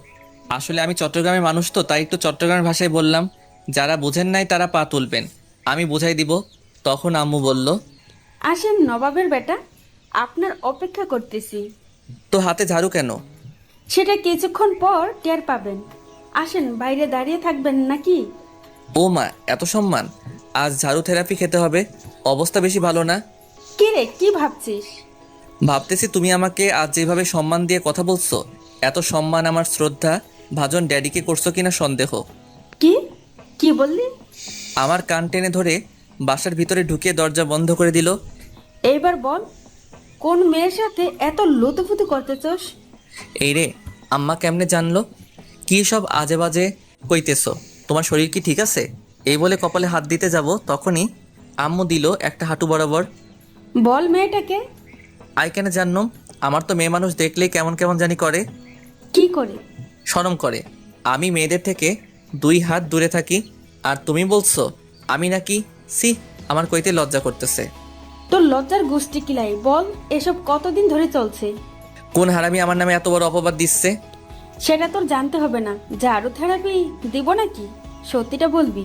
আসলে আমি চট্টগ্রামের মানুষ তো, তাই একটু চট্টগ্রামের ভাষায় বললাম। যারা বুঝেন নাই তারা পা তুলবেন, আমি বুঝাই দিব। তখন আম্মু বলল, আসেন নবাবের বেটা, আপনার অপেক্ষা করতেছি। তো হাতে ঝাড়ু কেন? সেটা কিছুক্ষণ পর টের পাবেন। আসেন, বাইরে দাঁড়িয়ে থাকবেন নাকি? ও মা, এত সম্মান! আজ ঝাড়ু থেরাপি খেতে হবে। অবস্থা বেশি ভালো না। কি রে, কি ভাবছিস? ভাবতেছি তুমি আমাকে আজ যেভাবে সম্মান দিয়ে কথা বলছো, এত সম্মান আমার শ্রদ্ধা ভাজন ড্যাডিকে করছো কিনা সন্দেহ। কি কি বললি? আমার কান টেনে ধরে বাসার ভিতরে ঢুকিয়ে দরজা বন্ধ করে দিল। এইবার বল, কোন মেয়ের সাথে এত লুতুপুতু করতেছস? এই রে, আম্মা কেমনে জানলো? কি সব আজে বাজে কইতেছো? তোমার শরীর কি ঠিক আছে? এই বলে কপালে হাত দিতে যাব, তখনই আম্মু দিল একটা হাঁটু বরাবর। বল মেয়েটাকে। আই কেন জানো? আমার তো মেয়ে মানুষ দেখলেই কেমন কেমন জানি করে। কি করে? শরম করে। আমি মেয়েদের থেকে 2 হাত দূরে থাকি, আর তুমি বলছো আমি নাকি? সি, আমার কইতে লজ্জা করতেছে। তোর লজ্জার গোষ্ঠী কিলাই, বল এসব কতদিন ধরে চলছে? কোন হারামি আমার নামে এত বড় অপবাদ দিচ্ছে? সেটা তোর জানতে হবে না। ঝাড়ু থেরাপি দিব নাকি? সত্যিটা বলবি।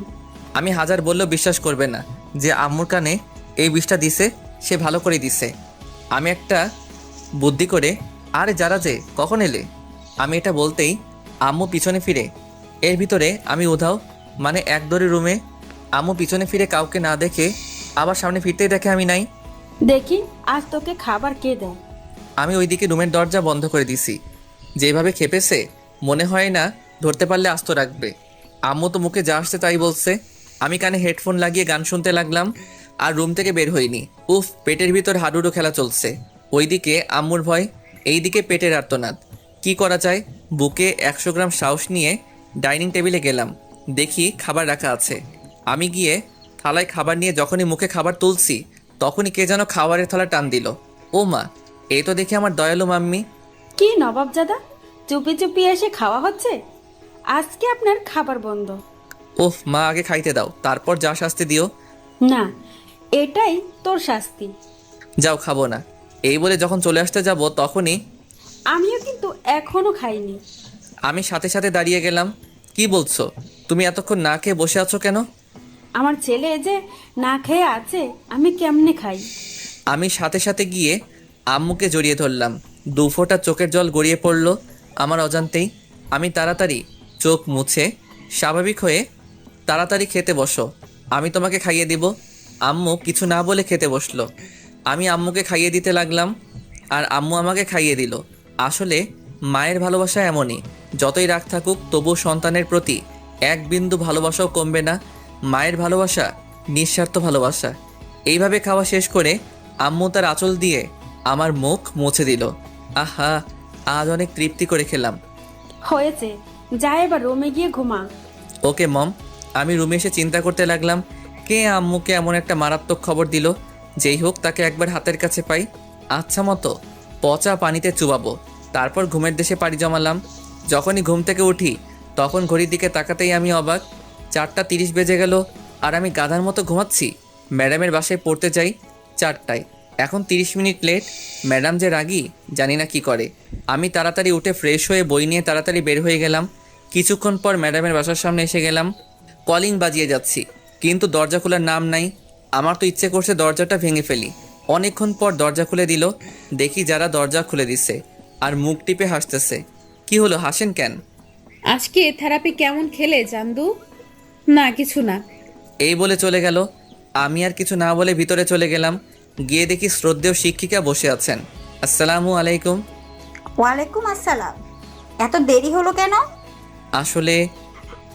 আমি হাজার বললেও বিশ্বাস করবে না যে আম্মুর কানে এই বিষটা দিছে, সে ভালো করে দিছে। আমি একটা বুদ্ধি করে, আরে যারা যে কখন এলে, আমি এটা বলতেই আম্মু পিছনে ফিরে। এর ভিতরে আমি উধাও, মানে এক দড়ি রুমে। আম্মু পিছনে ফিরে কাউকে না দেখে আবার সামনে ফিরতেই দেখে আমি নাই। দেখি আজ তোকে খাবার কে দেয়। আমি ওইদিকে রুমের দরজা বন্ধ করে দিছি। যেভাবে খেপেছে, মনে হয় না ধরতে পারলে আস্ত রাখবে। আম্মু তো মুখে যা আসছে তাই বলছে। আমি কানে হেডফোন লাগিয়ে গান শুনতে লাগলাম, আর রুম থেকে বের হইনি। উফ, পেটের ভিতর হাডুডু খেলা চলছে। ওইদিকে আম্মুর ভয়, এইদিকে পেটের আর্তনাদ। কি করা যায়? বুকে 100 গ্রাম সাহস নিয়ে ডাইনিং টেবিলে গেলাম। দেখি খাবার রাখা আছে। আমি গিয়ে থালায় খাবার নিয়ে যখনই মুখে খাবার তুলছি, তখনই কে যেন খাবারের থালা টান দিল। ও মা, এই তো দেখি আমার দয়ালু মাম্মি। কি নবাবজাদা, চুপি চুপি এসে খাওয়া হচ্ছে? আজকে আপনার খাবার বন্ধ। ওহ মা, আগে খাইতে দাও, তারপর যা শাস্তি দিও। না, এটাই তোর শাস্তি। যাও, খাবো না। এই বলে যখন চলে আসতে যাব, তখনই আমিও কিন্তু এখনো খাইনি। আমি সাথে সাথে দাঁড়িয়ে গেলাম। কি বলছো? তুমি এতক্ষণ না খেয়ে বসে আছো কেন? আমার ছেলে যে না খেয়ে আছে, আমি কেমনে খাই? আমি সাথে সাথে গিয়ে আম্মুকে জড়িয়ে ধরলাম। 2 ফোঁটা চোখের জল গড়িয়ে পড়ল আমার অজান্তেই। আমি তাড়াতাড়ি চোখ মুছে স্বাভাবিক হয়ে, তাড়াতাড়ি খেতে বসো, আমি তোমাকে খাইয়ে দিব। আম্মু কিছু না বলে খেতে বসলো। আমি আম্মুকে খাইয়ে দিতে লাগলাম, আর আম্মু আমাকে খাইয়ে দিল। আসলে মায়ের ভালোবাসা এমনই, যতই রাগ থাকুক তবু সন্তানের প্রতি 1 বিন্দু ভালোবাসাও কমবে না। মায়ের ভালোবাসা নিঃস্বার্থ ভালোবাসা। এইভাবে খাওয়া শেষ করে আম্মু তার আঁচল দিয়ে আমার মুখ মুছে দিল। আহা, আজ অনেক তৃপ্তি করে খেলাম। হয়েছে, যা এবার রুমে গিয়ে ঘুমা। ওকে মম। আমি রুমে এসে চিন্তা করতে লাগলাম, কে আম্মুকে এমন একটা মারাত্মক খবর দিল। যেই হোক, তাকে একবার হাতের কাছে পাই, আচ্ছা মতো পচা পানিতে চুবাবো। তারপর ঘুমের দেশে পাড়ি জমালাম। যখনই ঘুম থেকে উঠি, তখন ঘড়ির দিকে তাকাতেই আমি অবাক। 4:30 বেজে গেল, আর আমি গাধার মতো ঘুমাচ্ছি। ম্যাডামের বাসায় পড়তে যাই 4টায়, এখন 30 মিনিট লেট। ম্যাডাম যে রাগী, জানি না কি করে। আমি তাড়াতাড়ি উঠে ফ্রেশ হয়ে বই নিয়ে তাড়াতাড়ি বের হয়ে গেলাম। কিছুক্ষণ পর ম্যাডামের বাসার সামনে এসে গেলাম। কলিং বাজিয়ে যাচ্ছি, কিন্তু দরজা খোলার নাম নাই। আমার তো ইচ্ছে করছে দরজাটা ভেঙে ফেলি। অনেকক্ষণ পর দরজা খুলে দিল। দেখি যারা দরজা খুলে দিছে, আর মুখ টিপে হাসতেছে। কি হলো, হাসেন কেন? আজকে থেরাপি কেমন খেলে চান্দু? না, কিছু না। এই বলে চলে গেল। আমি আর কিছু না বলে ভিতরে চলে গেলাম। গিয়ে দেখি শ্রদ্ধেয় শিক্ষিকা বসে আছেন। আসসালামু আলাইকুম। ওয়ালাইকুম আসসালাম। এত দেরি হলো কেন? আসলে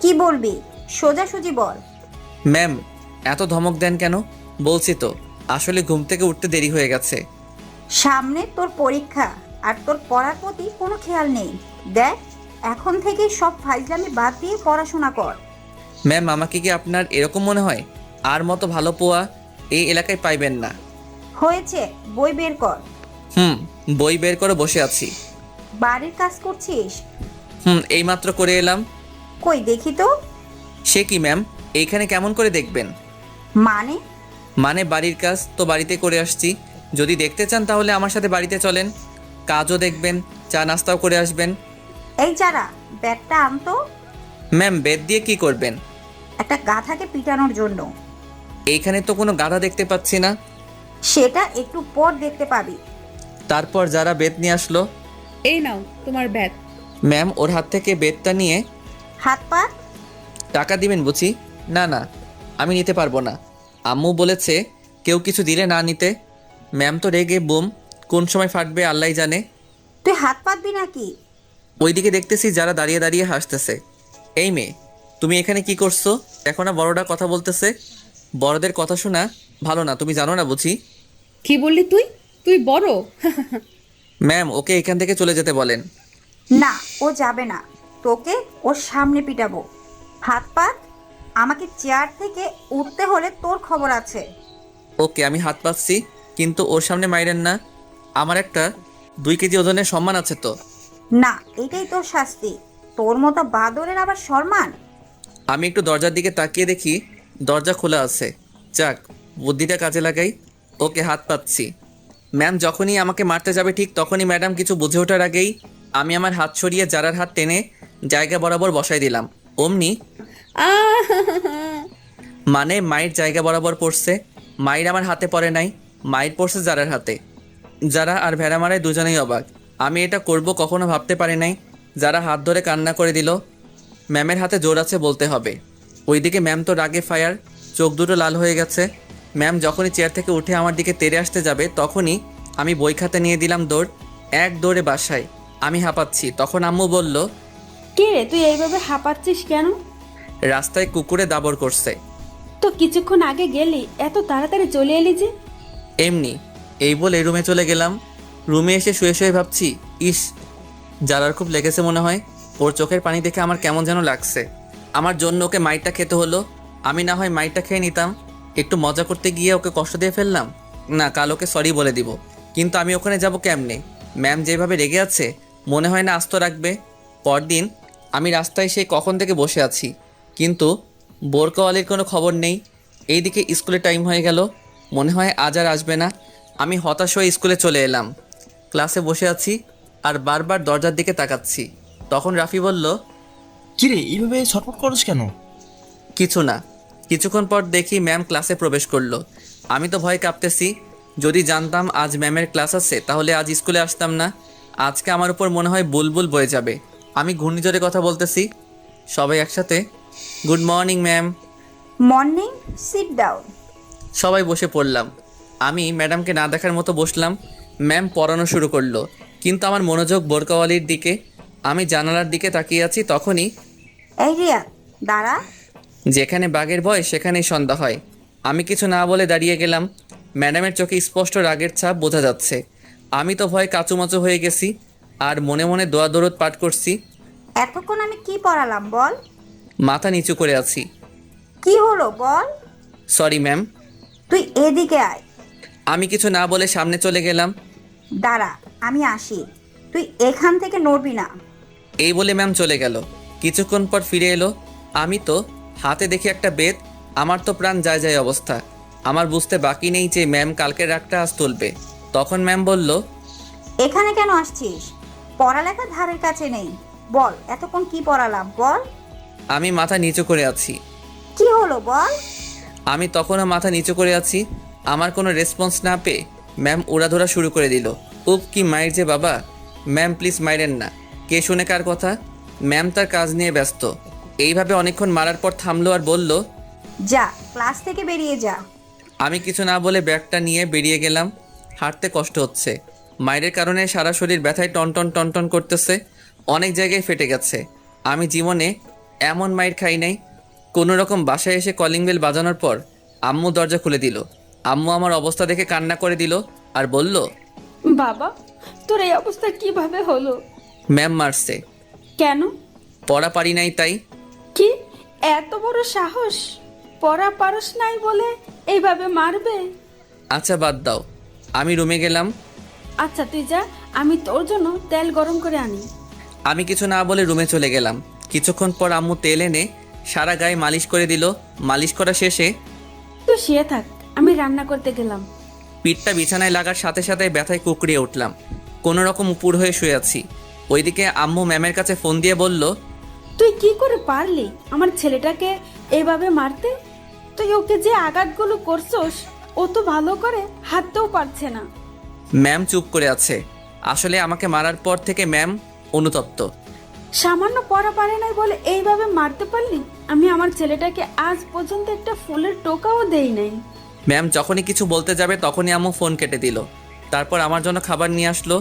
কি বলবি, সোজাসুজি বল। ম্যাম, এত ধমক দেন কেন? বলছি তো, আসলে ঘুম থেকে উঠতে দেরি হয়ে গেছে। সামনে তোর পরীক্ষা, আর তোর পড়ার প্রতি কোনো খেয়াল নেই। দেখ, এখন থেকে সব ফাইজলামি বাদ দিয়ে পড়াশোনা কর। ম্যাম, আমাকে কি আপনার এরকম মনে হয়? আর মতো ভালো পোয়া এই এলাকায় পাইবেন না। হয়েছে, বই বের কর। বই বের করে বসে আছি। বাড়ির কাজ করছিস? এইমাত্র করে এলাম। কই দেখি তো। সে কি ম্যাম, এইখানে কেমন করে দেখবেন? মানে বাড়ির কাজ তো বাড়িতে করে আসছি। যদি দেখতে চান তাহলে আমার সাথে বাড়িতে চলেন, কাজও দেখবেন, চা নাস্তাও করে আসবেন। এই যারা, ব্যাগটা আনতো। ম্যাম, বেদ দিয়ে কি করবেন? একটা গাধাকে পিটানোর জন্য। এইখানে তো কোনো গাধা দেখতে পাচ্ছি না। সেটা একটু পর দেখতে পাবি। তারপর যারা বেত নিয়ে আসলো। এই নাও তোমার ব্যাগ। ম্যাম ওর হাত থেকে বেতটা নিয়ে, হাত পা। টাকা দিবেন বুঝি? না না, আমি নিতে পারবো না। আম্মু বলেছে কেউ কিছু দিলে না নিতে। ম্যাম তো রেগে বুম, কোন সময় ফাটবে আল্লাহ জানে। তুই হাত পাতবি নাকি? ওইদিকে দেখতেছি যারা দাঁড়িয়ে দাঁড়িয়ে হাসতেছে। এই মেয়ে, তুমি এখানে কি করছো? দেখো না বড়রা কথা বলতেছে। বড়দের কথা শোনা ভালো না, তুমি জানো না বুঝি? কি বললি তুই? তুই বড়? ম্যাম ওকে এখান থেকে চলে যেতে বলেন। না, ও যাবে না। তোকে ওর সামনে পিটাবো। হাত পাত। আমাকে চেয়ার থেকে উঠতে হলে তোর খবর আছে। ওকে আমি হাত পাচ্ছি, কিন্তু ওর সামনে মাইরেন না। আমার একটা 2 কেজি ওজনের সম্মান আছে তো। না, এটাই তোর শাস্তি। তোর মতো বাদরের আবার সম্মান? আমি একটু দরজার দিকে তাকিয়ে দেখি দরজা খোলা আছে। যাক, বুদ্ধিটা কাজে লাগাই। ওকে হাত পাচ্ছি। ম্যাম যখনই আমাকে মারতে যাবে ঠিক তখনই ম্যাডাম কিছু বুঝে ওঠার আগেই আমি আমার হাত সরিয়ে জারার হাত টেনে জায়গা বরাবর বসাই দিলাম। অমনি আহ! মানে মায়ের জায়গা বরাবর পড়ছে। মায়ের আমার হাতে পড়ে নাই, মায়ের পড়ছে জারার হাতে। যারা আর ভেড়া মারায় দুজনেই অবাক। আমি এটা করব কখনো ভাবতে পারি নাই। যারা হাত ধরে কান্না করে দিল। ম্যামের হাতে জোর আছে বলতে হবে। ওইদিকে ম্যাম তো রাগে ফায়ার, চোখ দুটো লাল হয়ে গেছে। ম্যাম যখনই চেয়ার থেকে উঠে আমার দিকে তেড়ে আসতে যাবে তখনই আমি বই খাতা নিয়ে দিলাম দৌড়। এক দৌড়ে বাসায়। আমি হাঁপাচ্ছি। তখন আম্মু বলল, কে রে, তুই এইভাবে হাঁপাচ্ছিস কেন? রাস্তায় কুকুরে দাবড় করছে। তো কিছুক্ষণ আগে গেলি, এত তাড়াতাড়ি চলে এলি যে? এমনি। এই বলে রুমে চলে গেলাম। রুমে এসে শুয়ে শুয়ে ভাবছি, ইস, জারার খুব লেগেছে মনে হয়। ওর চোখের পানি দেখে আমার কেমন যেন লাগছে। আমার জন্য ওকে মাইরটা খেতে হলো। আমি না হয় মাইরটা খেয়ে নিতাম। একটু মজা করতে গিয়ে ওকে কষ্ট দিয়ে ফেললাম। না, কাল ওকে সরি বলে দিব। কিন্তু আমি ওখানে যাব কেমনে? ম্যাম যেভাবে রেগে আছে মনে হয় না আস্ত রাখবে। পরদিন আমি রাস্তায় সেই কখন থেকে বসে আছি, কিন্তু বোরকাওয়ালির কোনো খবর নেই। এইদিকে স্কুলে টাইম হয়ে গেল, মনে হয় আজ আর আসবে না। আমি হতাশ হয়ে স্কুলে চলে এলাম। ক্লাসে বসে আছি আর বারবার দরজার দিকে তাকাচ্ছি। তখন রাফি বলল, কিরে এইভাবে ছটফট করছ কেন? কিছু না। কিছুক্ষণ পর দেখি ম্যাম ক্লাসে প্রবেশ করলো। আমি তো ভয় কাঁপতেছি। যদি জানতাম আজ ম্যামের ক্লাস আছে তাহলে আজ স্কুলে আসতাম না। আজকে আমার উপর মনে হয় বুলবুল বয়ে যাবে। আমি ঘূর্ণিঝড়ে কথা বলতেছি। সবাই একসাথে, good morning ma'am. Morning. Sit down. সবাই বসে পড়লাম। আমি ম্যাডামকে না দেখার মতো বসলাম। ম্যাম পড়ানো শুরু করলো, কিন্তু আমার মনোযোগ বোরকাওয়ালির দিকে। আমি জানালার দিকে তাকিয়ে আছি। তখনই এই রিয়া, দাঁড়া। যেখানে বাঘের ভয় সেখানেই সন্ধ্যা হয়। আমি কিছু না বলে দাঁড়িয়ে গেলাম। ম্যাডামের চোখে স্পষ্ট রাগের ছাপ বোঝা যাচ্ছে। আমি তো ভয় কাচুমাচু হয়ে গেছি আর মনে মনে দোয়া দরুদ পাঠ করছি। এতক্ষণ আমি কি পড়ালাম বল? মাথা নিচু করে আছি। কি হলো বল? Sorry ma'am. তুই এদিকে আয়। আমি কিছু না বলে সামনে চলে গেলাম। দাঁড়া, আমি আসি। তুই এখান থেকে নড়বি না। এই বলে ম্যাম চলে গেল। কিছুক্ষণ পর ফিরে এলো। আমি তো হাতে দেখি একটা বেত। আমার তো প্রাণ যায় যায় অবস্থা। আমার বুঝতে বাকি নেই যে ম্যাম কালকের রাগটা আজ তুলবে। তখন ম্যাম বলল, এখানে কেন আসছিস? পড়ালেখা ধারের কাছে নেই। বল, এতক্ষণ কি পড়ালাম বল? আমি মাথা নিচু করে আছি। কি হলো বল? আমি তখনও মাথা নিচু করে আছি। আমার কোনো রেসপন্স না পেয়ে ম্যাম উড়াধরা শুরু করে দিল। উপ, কি মায়ের যে বাবা। ম্যাম প্লিজ মাইরেন না। কে শুনে কার কথা? ম্যাম তার কাজ নিয়ে ব্যস্ত। এইভাবে অনেকক্ষণ মারার পর থামলো আর বলল, যা, ক্লাস থেকে বেরিয়ে যা। আমি কিছু না বলে ব্যাগটা নিয়ে বেরিয়ে গেলাম। হাঁটতে কষ্ট হচ্ছে। মায়ের কারণে সারা শরীর ব্যথায় টনটন টনটন করতেছে। অনেক জায়গায় ফেটে গেছে। আমি জীবনে এমন মায়ের খাই নাই। কোনো রকম বাসায় এসে কলিং বেল বাজানোর পর আম্মু দরজা খুলে দিল। আম্মু আমার অবস্থা দেখে কান্না করে দিল আর বলল, বাবা, তোর এই অবস্থা কিভাবে হলো? ম্যাম মারছে। কেন? পড়া পারি নাই তাই। কি এত বড় সাহস? পড়া পারস নাই বলে এইভাবে মারবে? আচ্ছা বাদ দাও। আমি রুমে গেলাম। আচ্ছা তুই যা, আমি তোর জন্য তেল গরম করে আনি। আমি কিছু না বলে রুমে চলে গেলাম। কিছুক্ষণ পর আম্মু তেল এনে সারা গায়ে মালিশ করে দিল। মালিশ করা শেষে তুই শুয়ে থাক, আমি রান্না করতে গেলাম। পিঠটা বিছানায় লাগার সাথে সাথে ব্যথায় কুকড়িয়ে উঠলাম। কোনো রকম উপুর হয়ে শুয়ে আছি। ওইদিকে আম্মু ম্যামের কাছে ফোন দিয়ে বলল, তুই কি করে পারলি আমার ছেলেটাকে এইভাবে মারতে? তুই ওকে যে আঘাতগুলো করছস ও তো ভালো করে হাঁটতেও পারছে না। ম্যাম চুপ করে আছে। আসলে আমাকে মারার পর থেকে ম্যাম অনুতপ্ত। সামান্য পড়া পারে নাই বলে এইভাবে মারতে পারলি? আমি আমার ছেলেটাকে আজ পর্যন্ত একটা ফুলের টোকাও দেই নাই। ম্যাম যখনই কিছু বলতে যাবে তখনই আম্মু ফোন কেটে দিল। তারপর আমার জন্য খাবার নিয়ে আসলো।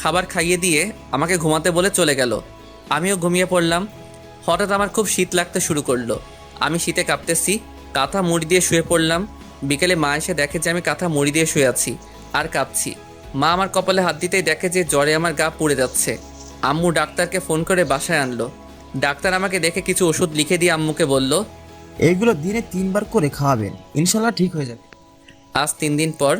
খাবার খাইয়ে দিয়ে আমাকে ঘুমাতে বলে চলে গেল। আমিও ঘুমিয়ে পড়লাম। হঠাৎ আমার খুব শীত লাগতে শুরু করলো। আমি শীতে কাঁপতেছি, কাঁথা মুড়ি দিয়ে শুয়ে পড়লাম। বিকেলে মা এসে দেখে যে আমি কাঁথা মুড়ি দিয়ে শুয়ে আছি আর কাঁপছি। মা আমার কপালে হাত দিতেই দেখে যে জ্বরে আমার গা পুড়ে যাচ্ছে। আম্মু ডাক্তারকে ফোন করে বাসায় আনলো। ডাক্তার আমাকে দেখে কিছু ওষুধ লিখে দিয়ে আম্মুকে বলল, এইগুলো দিনে 3 বার করে খাওয়াবেন, ইনশাল্লাহ ঠিক হয়ে যাবে। আজ 3 দিন পর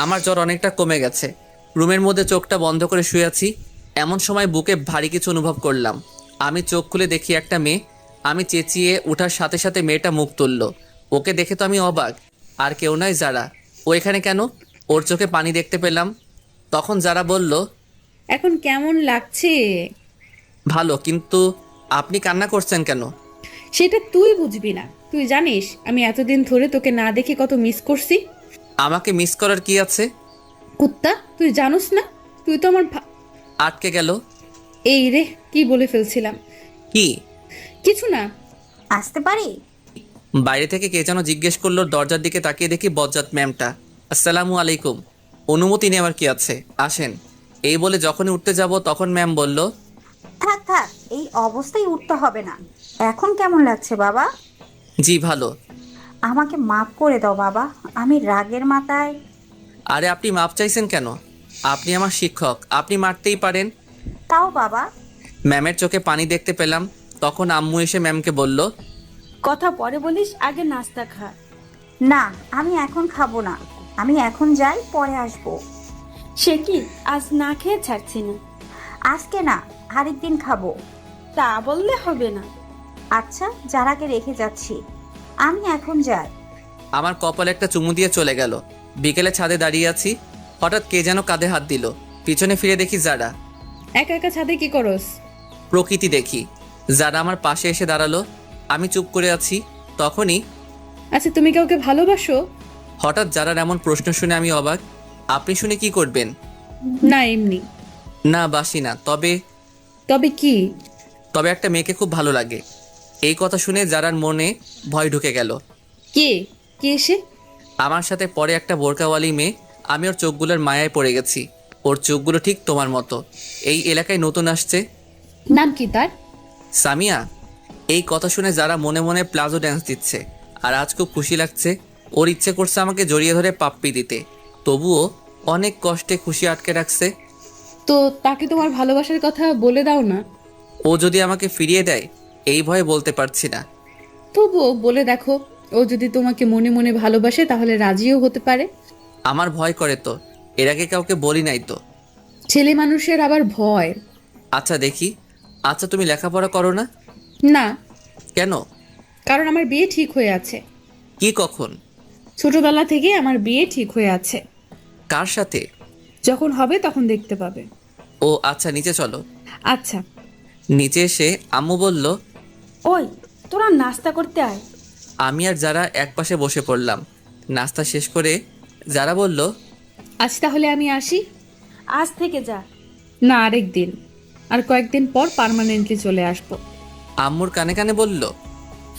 আমার জ্বর অনেকটা কমে গেছে। রুমের মধ্যে চোখটা বন্ধ করে শুয়ে আছি। এমন সময় বুকে ভারী কিছু অনুভব করলাম। আমি চোখ খুলে দেখি একটা মেয়ে। আমি চেঁচিয়ে ওঠার সাথে সাথে মেয়েটা মুখ তুলল। ওকে দেখে তো আমি অবাক। আর কেউ নয়, যারা। ও এখানে কেন? ওর চোখে পানি দেখতে পেলাম। তখন যারা বলল, এখন কেমন লাগছে? ভালো, কিন্তু আপনি কান্না করছেন কেন? সেটা তুই বুঝবি না। তুই জানিস আমি এতদিন ধরে তোকে না দেখে কত মিস করছি। আমাকে মিস করার কি আছে? কুত্তা, তুই জানোস না? তুই তো আমার আটকে গেল। এই রে, কি বলে ফেলছিলাম। কি? কিছু না। আসতে পারি? বাইরে থেকে কে যেন জিজ্ঞেস করলো। দরজার দিকে তাকিয়ে দেখি বজ্জাত ম্যামটা। আসসালামু আলাইকুম। অনুমতি নেওয়ার কি আছে, আসেন। এই বলে যখনই উঠতে যাব তখন ম্যাম বলল, থাক থাক, এই অবস্থায় উঠতে হবে না। এখন কেমন লাগছে বাবা? জি ভালো। আমাকে মাফ করে দাও বাবা, আমি রাগের মাথায়। আরে আপনি মাপ চাইছেন কেন? আপনি আমার শিক্ষক, আপনি মারতেই পারেন। তাও বাবা। ম্যামের চোখে পানি দেখতে পেলাম। তখন আম্মু এসে ম্যামকে বলল, কথা পরে বলিস, আগে নাস্তা খা। না, আমি এখন খাবো না। আমি এখন যাই, পরে আসবো। সে কি, আজ না খেয়ে ছাড়ছি না? আজকে না, আরেকদিন খাবো। তা বললে হবে না। আচ্ছা, যারাকে রেখে যাচ্ছি, আমি এখন যাই। আমার কপালে একটা চুমু দিয়ে চলে গেল। বিকেলে ছাদে দাঁড়িয়ে আছি। হঠাৎ কে যেন কাঁধে হাত দিল। পিছনে ফিরে দেখি যারা। একা একা ছাদে কি করস? প্রকৃতি দেখি। যারা আমার পাশে এসে দাঁড়ালো। আমি চুপ করে আছি। তখনই আচ্ছা, তুমি কাউকে ভালোবাসো? হঠাৎ যারার এমন প্রশ্ন শুনে আমি অবাক। আপনি শুনে কি করবেন? না, এমনি। না, বাসি না। তবে তবে কি? তবে একটা মেয়েকে খুব ভালো লাগে। এই কথা শুনে যারার মনে ভয় ঢুকে গেল। কে? কে এসে? আমার সাথে পরে একটা বোরকাওয়ালি মেয়ে। আমি ওর চোখগুলোর মায়ায় পড়ে গেছি। ওর চোখগুলো ঠিক তোমার মতো। এই এলাকায় নতুন আসছে। নাম কি তার? সামিয়া। এই কথা শুনে যারা মনে মনে প্লাজো ড্যান্স দিচ্ছে। আর আজ খুব খুশি লাগছে। ওর ইচ্ছে করছে আমাকে জড়িয়ে ধরে পাপ্পি দিতে। তবুও অনেক কষ্টে খুশি আটকে রাখছে। তো তাকে তোমার ভালোবাসার কথা বলে দাও না। ও যদি আমাকে ফিরিয়ে দেয়, এই ভয়ে বলতে পারছি না। তবুও বলে দেখো, ও যদি তোমাকে মনে মনে ভালোবাসে তাহলে রাজিও হতে পারে। আমার ভয় করে তো। এর আগে কাউকে বলি নাই তো। ছেলে মানুষের আবার ভয়। আচ্ছা দেখি। আচ্ছা তুমি লেখাপড়া করো না? না, কেন? কারণ আমার বিয়ে ঠিক হয়ে আছে। কি কখন? ছোটবেলা থেকে আমার বিয়ে ঠিক হয়ে আছে। কার সাথে? যখন হবে তখন দেখতে পাবে। ও আচ্ছা, নিচে চলো। আচ্ছা। নিচে এসে আম্মু বলল, ওই, তোরা নাস্তা করতে আয়। আমি আর যারা একপাশে বসে পড়লাম। নাস্তা শেষ করে যারা বলল, আজ তাহলে আমি আসি। আজ থেকে যা। না, আরেক দিন। আর কয়েকদিন পর পার্মানেন্টলি চলে আসবো। আম্মুর কানে কানে বলল,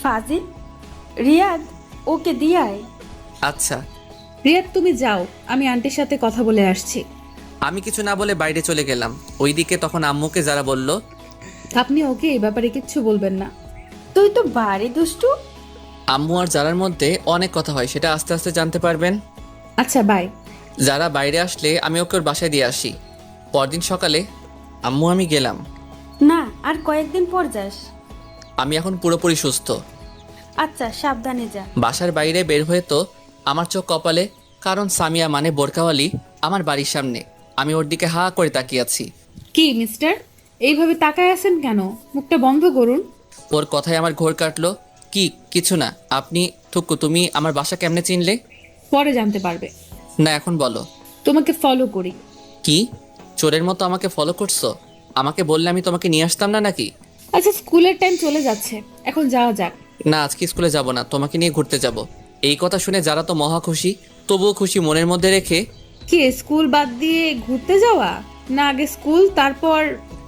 ফাজিল, রিয়াদ, ওকে দিয়ে আয়। আচ্ছা। রিয়াদ, তুমি যাও, আমি আন্টির সাথে কথা বলে আসছি। আমি কিছু না বলে বাইরে চলে গেলাম। ওইদিকে তখন আম্মুকে যারা বলল, আপনি ওকে এই ব্যাপারে কিচ্ছু বলবেন না। তুই তো বাড়ি দুষ্টু। আম্মু আর যারার মধ্যে অনেক কথা হয়, সেটা আস্তে আস্তে জানতে পারবেন। আচ্ছা, বাই। যারা বাইরে আসলে আমি ওকে ওর বাসায় দিয়ে আসি। পরদিন সকালে আম্মু আমি গেলাম। না, আর কয়েকদিন পর যাস। আমি এখন পুরোপুরি সুস্থ। আচ্ছা, সাবধানে যা। বাসার বাইরে বের হয়ে তো আমার চোখ কপালে, কারণ সামিয়া মানে বোরকাওয়ালি আমার বাড়ির সামনে। আমি ওর দিকে হা করে তাকিয়ে আছি। কি মিস্টার, এইভাবে তাকায় আছেন কেন? মুখটা বন্ধ করুন। ওর কথায় আমার ঘোর কাটলো। কিছু না। আপনি থুকু, তুমি আমার বাসা কেমনে চিনলে? পরে জানতে পারবে। না, এখন বলো। তোমাকে ফলো করি। কি চোরের মতো আমাকে ফলো করছো? আমাকে বললে আমি তোমাকে নিয়ে আসতাম না নাকি? আচ্ছা, স্কুলের টাইম চলে যাচ্ছে, এখন যাওয়া যাক। না, আজকে স্কুলে যাব না, তোমাকে নিয়ে ঘুরতে যাব। এই কথা শুনে যারা তো মহা খুশি। তবুও খুশি মনের মধ্যে রেখে কি স্কুল বাদ দিয়ে ঘুরতে যাওয়া, না আগে স্কুল তারপর?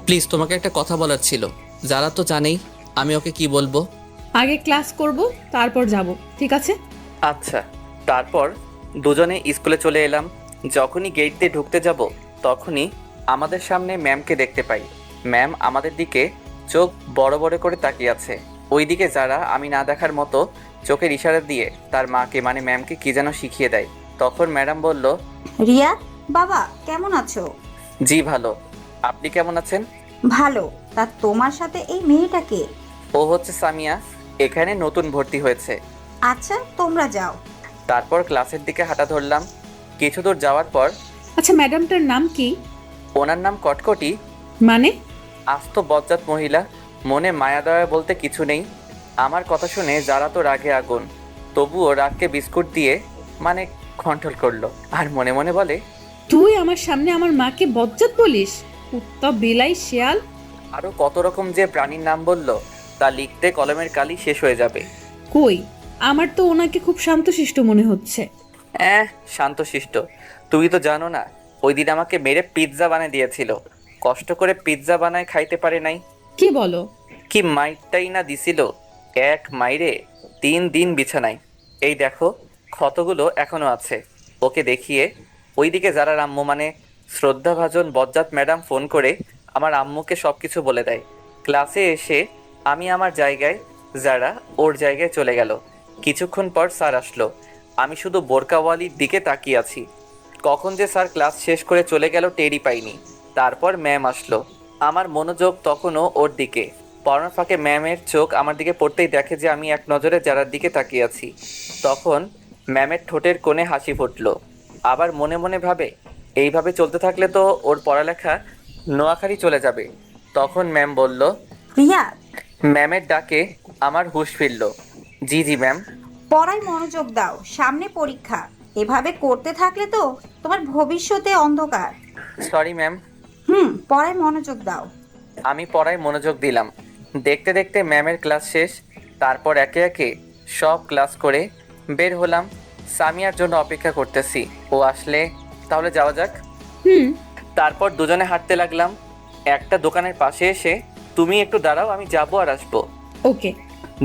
প্লিজ, তোমাকে একটা কথা বলার ছিল। যারা তো জানেই আমি ওকে কি বলবো। আগে ক্লাস করব, তারপর যাব, ঠিক আছে? আচ্ছা। তারপর দুজনে স্কুলে চলে এলাম। যখনই গেট দিয়ে ঢুকতে যাব তখনই আমাদের সামনে ম্যামকে দেখতে পাই। ম্যাম আমাদের দিকে চোখ বড় বড় করে তাকিয়ে আছে। ওইদিকে যারা আমি না দেখার মতো চোখের ইশারা দিয়ে তার মাকে মানে ম্যামকে কি যেন শিখিয়ে দেয়। তখন ম্যাডাম বলল, রিয়া, বাবা কেমন আছো? জি ভালো, আপনি কেমন আছেন? ভালো। তা তোমার সাথে এই মেয়েটাকে? ও হচ্ছে সামিয়া, এখানে নতুন ভর্তি হয়েছে। আচ্ছা, তোমরা যাও। তারপর ক্লাসের দিকে হাঁটা ধরলাম। কিছু দূর যাওয়ার পর আচ্ছা, ম্যাডামটার নাম কি? ওনার নাম কটকটি। মানে? আস্ত বজ্জাত মহিলা, মনে মায়া দয়া বলতে কিছু নেই। আমার কথা শুনে যারা তো রাগে আগুন, তবুও রাগকে বিস্কুট দিয়ে মানে কন্ট্রোল করলো আর মনে মনে বলে, তুই আমার সামনে আমার মাকে বজ্জাত বলিস? কুত্তা, বিলাই, শেয়াল। আরও কত রকম যে প্রাণীর নাম বলল তা লিখতে কলমের কালি শেষ হয়ে যাবে। কই, আমার তো ওনাকে খুব শান্তশিষ্ট মনে হচ্ছে। শান্তশিষ্ট? তুমি তো জানো না, ওই দিন আমাকে মেরে পিৎজা বানিয়ে দিয়েছিল। কষ্ট করে পিৎজা বানায় খাইতে পারে নাই। কি বলো? কি মাইরটাই না দিছিল, এক মাইরে 3 দিন বিছানায়। এই দেখো, ক্ষতগুলো এখনো আছে। ওকে দেখিয়ে ওইদিকে যারা আম্মু মানে শ্রদ্ধাভাজন বজ্জাত ম্যাডাম ফোন করে আমার আম্মুকে সব কিছু বলে দেয়। ক্লাসে এসে আমি আমার জায়গায়, যারা ওর জায়গায় চলে গেল। কিছুক্ষণ পর স্যার আসলো। আমি শুধু বোরকাওয়ালির দিকে তাকিয়ে আছি। কখন যে স্যার ক্লাস শেষ করে চলে গেল টেরই পাইনি। তারপর ম্যাম আসলো। আমার মনোযোগ তখনও ওর দিকে। পড়ার ফাঁকে ম্যামের চোখ আমার দিকে পড়তেই দেখে যে আমি এক নজরে যারার দিকে তাকিয়ে আছি। তখন ম্যামের ঠোঁটের কোণে হাসি ফুটলো। আবার মনে মনে ভাবে, এইভাবে চলতে থাকলে তো ওর পড়ালেখা নোয়াখালী চলে যাবে। তখন ম্যাম বলল, রিয়া, ম্যামের ডাকে আমার হুঁশ ফিরল। জি জি ম্যাম। পড়ায় মনোযোগ দাও, সামনে পরীক্ষা। এভাবে করতে থাকলে তো তোমার ভবিষ্যতে অন্ধকার। Sorry ma'am. পড়ায় মনোযোগ দাও। আমি পড়ায় মনোযোগ দিলাম। দেখতে দেখতে ম্যামের ক্লাস শেষ। তারপর একে একে সব ক্লাস করে বের হলাম। সামিয়ার জন্য অপেক্ষা করতেছি, ও আসলে তাহলে যাওয়া যাক। হুম। তারপর দুজনে হাঁটতে লাগলাম। একটা দোকানের পাশে এসে, তুমি একটু দাঁড়াও, আমি যাবো আর আসবো। ওকে।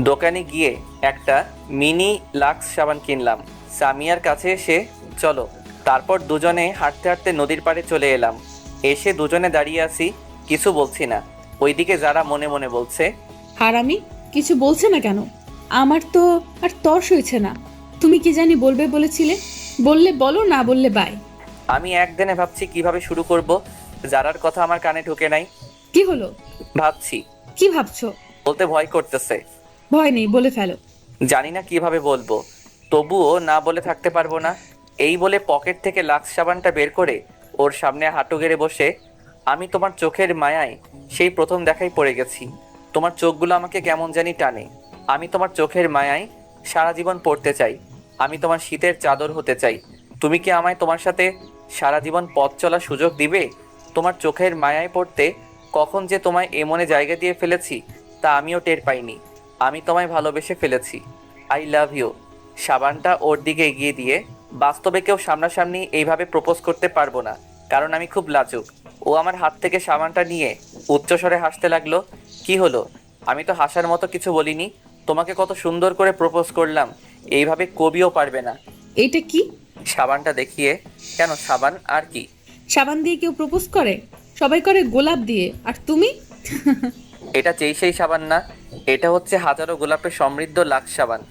দোকানে গিয়ে একটা মিনি লাক্স সাবান কিনলাম। সামিয়ার কাছে এসে, চলো। তারপর দুজনে হাঁটতে হাঁটতে নদীর পাড়ে চলে এলাম। এসে দুজনে দাঁড়িয়ে আছি, কিছু বলছি না। ওইদিকে যারা মনে মনে বলছে, হারামি, কিছু বলছে না কেন? আমার তো আর তর্স হয়েছে না। তুমি কি জানি বলবে বলেছিলে, বললে বলো, না বললে বাই। আমি একদিনে ভাবছি কিভাবে শুরু করব। যারার কথা আমার কানে ঢুকে নাই। কি হলো? ভাবছি, কি ভাবছো? বলতে ভয় করতেছে। ভয় নেই, বলে ফেলো। জানি না কিভাবে বলবো, তবুও না বলে থাকতে পারবো না। এই বলে পকেট থেকে লাক্স সাবানটা বের করে ওর সামনে হাঁটু গেড়ে বসে, আমি তোমার চোখের মায়ায় সেই প্রথম দেখাই পড়ে গেছি। তোমার চোখগুলো আমাকে কেমন জানি টানে। আমি তোমার চোখের মায়ায় সারা জীবন পড়তে চাই। আমি তোমার শীতের চাদর হতে চাই। তুমি কি আমায় তোমার সাথে সারা জীবন পথ চলার সুযোগ দিবে? তোমার চোখের মায়ায় পড়তে কখন যে তোমায় এমনে জায়গা দিয়ে ফেলেছি তা আমিও টের পাইনি। আমি তোমায় ভালোবেসে ফেলেছি। I love you. সাবানটা ওর দিকে এগিয়ে দিয়ে, বাস্তবে কেউ সামনাসামনি এইভাবে প্রপোজ করতে পারবো না, কারণ আমি খুব লাজুক। ও আমার হাত থেকে সাবানটা নিয়ে উচ্চস্বরে হাসতে লাগলো। কি হলো? আমি তো হাসার মতো কিছু বলিনি। তোমাকে কত সুন্দর করে প্রপোজ করলাম, এইভাবে কবিও পারবে না। এইটা কি? সাবানটা দেখিয়ে। কেন, সাবান আর কি? সাবান দিয়ে কেউ প্রপোজ করে? সবাই করে গোলাপ দিয়ে, আর তুমি? এটা সেই সাবান না, এটা হচ্ছে হাজারো গোলাপের সমৃদ্ধ লাক্স সাবান।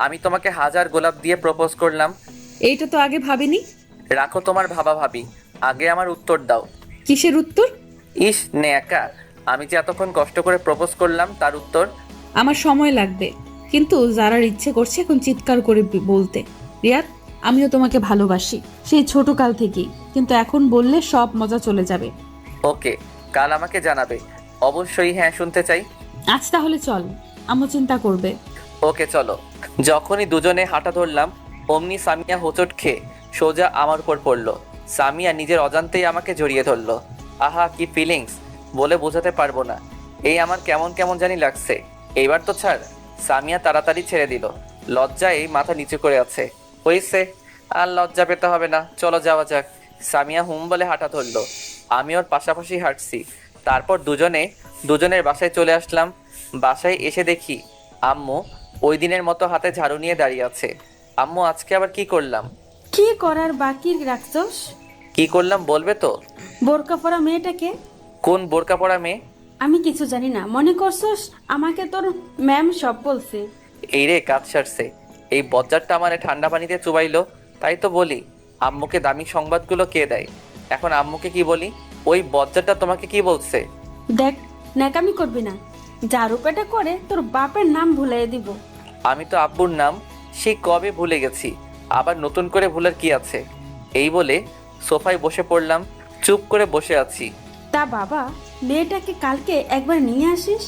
আমি তোমাকে হাজার গোলাপ দিয়ে প্রপোজ করলাম। এইটা তো আগে ভাবিনি। রাখো তোমার ভাবা ভাবি, আগে আমার উত্তর দাও। কিসের উত্তর? ইস নেকা, আমি যে এতক্ষণ কষ্ট করে প্রপোজ করলাম তার উত্তর। আমার সময় লাগবে, কিন্তু যারার ইচ্ছে করছে এখন চিৎকার করে বলতে, রিয়াদ, আমিও তোমাকে ভালোবাসি, সেই ছোট কাল থেকেই, কিন্তু এখন বললে সব মজা চলে যাবে। ওকে, কাল আমাকে জানাবে। অবশ্যই হ্যাঁ, শুনতে চাই। আজ তাহলে চল, আম্মু চিন্তা করবে। ওকে চলো। যখনই দুজনে হাঁটা ধরলাম অমনি সামিয়া হোঁচট খেয়ে সোজা আমার উপর পড়লো। সামিয়া নিজের অজান্তেই আমাকে জড়িয়ে ধরলো। আহা কি ফিলিংস, বলে বোঝাতে পারবো না। এই আমার কেমন কেমন জানি লাগছে। এইবার তো ছাড়। সামিয়া তাড়াতাড়ি ছেড়ে দিল। লজ্জায় মাথা নিচু করে আছে। হইছে, আর লজ্জা পেতে হবে না, চলো যাওয়া যাক। সামিয়া হুম বলে হাঁটা ধরলো। আমি ওর পাশাপাশি হাঁটছি। তারপর দুজনের বাসায় চলে আসলাম। বাসায় এসে দেখি আম্মু ওই দিনের মতো হাতে ঝাড়ু নিয়ে দাঁড়িয়ে আছে। আম্মু, আজকে আবার কি করলাম? কি করার বাকি রাখছস? কি করলাম বলবে তো? বোরকা পরা মেয়েটাকে? কোন বোরকা পরা মেয়ে? আমি কিছু জানি না, মনে করছস আমাকে তোর ম্যাম সব বলছে? এই রে, কাজ সারছে। এই বজ্জারটা আমারে ঠান্ডা পানিতে চুবাইলো। তাই তো বলি, আম্মুকে দামি সংবাদগুলো কে দেয়? এখন আম্মুকে কি বলি? ওই বজ্জারটা তোমাকে কি বলছে? দেখ, ন্যাকামি করবি না। ঝাড়ু পেটা করে তোর বাপের নাম ভুলিয়ে দিব। আমি তো আব্বুর নাম সেই কবে ভুলে গেছি, আবার নতুন করে ভুলার কি আছে? এই বলে সোফায় বসে পড়লাম। চুপ করে বসে আছি। তা বাবা, মেয়েটাকে কালকে একবার নিয়ে আসিস।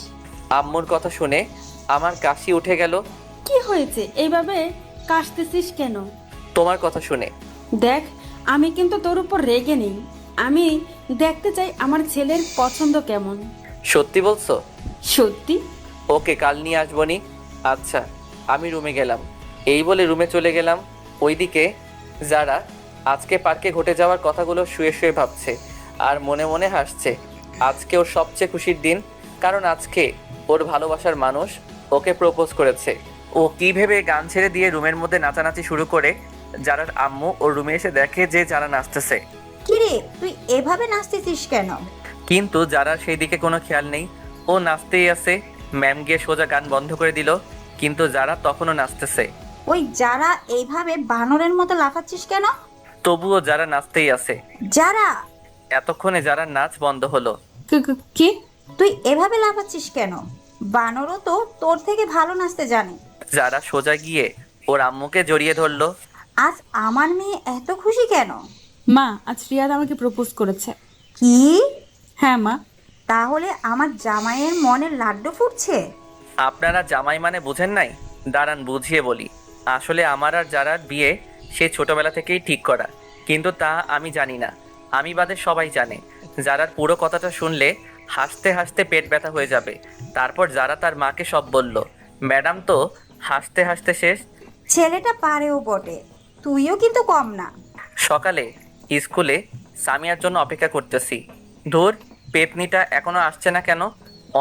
আম্মুর কথা শুনে আমার কাশি উঠে গেল। কি হয়েছে এইভাবে কাশতেছিস কেন? তোমার কথা শুনে। দেখ, আমি কিন্তু তোর উপর রেগে নেই। আমি দেখতে চাই আমার ছেলের পছন্দ কেমন। সত্যি বলছো? সত্যি। ওকে, কাল নিয়ে আসবনি। আচ্ছা, আমি রুমে গেলাম। এই বলে রুমে চলে গেলাম। ওইদিকে যারা আজকে পার্কে ঘটে যাওয়ার কথাগুলো শুয়ে শুয়ে ভাবছে আর মনে মনে হাসছে। আজকে ওর সবচেয়ে খুশির দিন, কারণ আজকে ওর ভালোবাসার মানুষ ওকে প্রপোজ করেছে। ও কি ভেবে গান ছেড়ে দিয়ে রুমের মধ্যে নাচানাচি শুরু করে। যারার আম্মু ওর রুমে এসে দেখে যে যারা নাচতেছে। কিরে, তুই এভাবে নাচতেছিস কেন? কিন্তু যারা সেই দিকে কোনো খেয়াল নেই, ও নাচতেই আছে। ম্যাম গিয়ে সোজা গান বন্ধ করে দিল, কিন্তু যারা তখনও নাচতেছে। ওই যারা এইভাবে বানরের মতো লাফাচ্ছিস কেন? তবুও যারা নাচতেই আছে। যারা, এতক্ষণে যারা নাচ বন্ধ হলো। কে? তুই এভাবে লাফাচ্ছিস কেন? বানরও তো তোর থেকে ভালো নাচতে জানে। যারা সোজা গিয়ে ওর আম্মুকে জড়িয়ে ধরলো। আজ আমার মেয়ে এত খুশি কেন? মা, আজ রিয়াদ আমাকে প্রপোজ করেছে। কি? হ্যাঁ মা। তাহলে আমার জামাইয়ের মনে লাড্ডু ফুটছে? আপনারা জামাই মানে বুঝেন নাই? দাঁড়ান বুঝিয়ে বলি। আসলে আমার আর যারার বিয়ে সেই ছোটবেলা থেকেই ঠিক করা, কিন্তু তা আমি জানি না। আমি বাদে সবাই জানে। যারার পুরো কথাটা শুনলে হাসতে হাসতে পেট ব্যথা হয়ে যাবে। তারপর যারা তার মাকে সব বলল। ম্যাডাম তো হাসতে হাসতে শেষ। ছেলেটা পারেও বটে, তুইও কিন্তু কম না। সকালে স্কুলে সামিয়ার জন্য অপেক্ষা করতেছি। ধুর, পেতনিটা এখনো আসছে না কেন?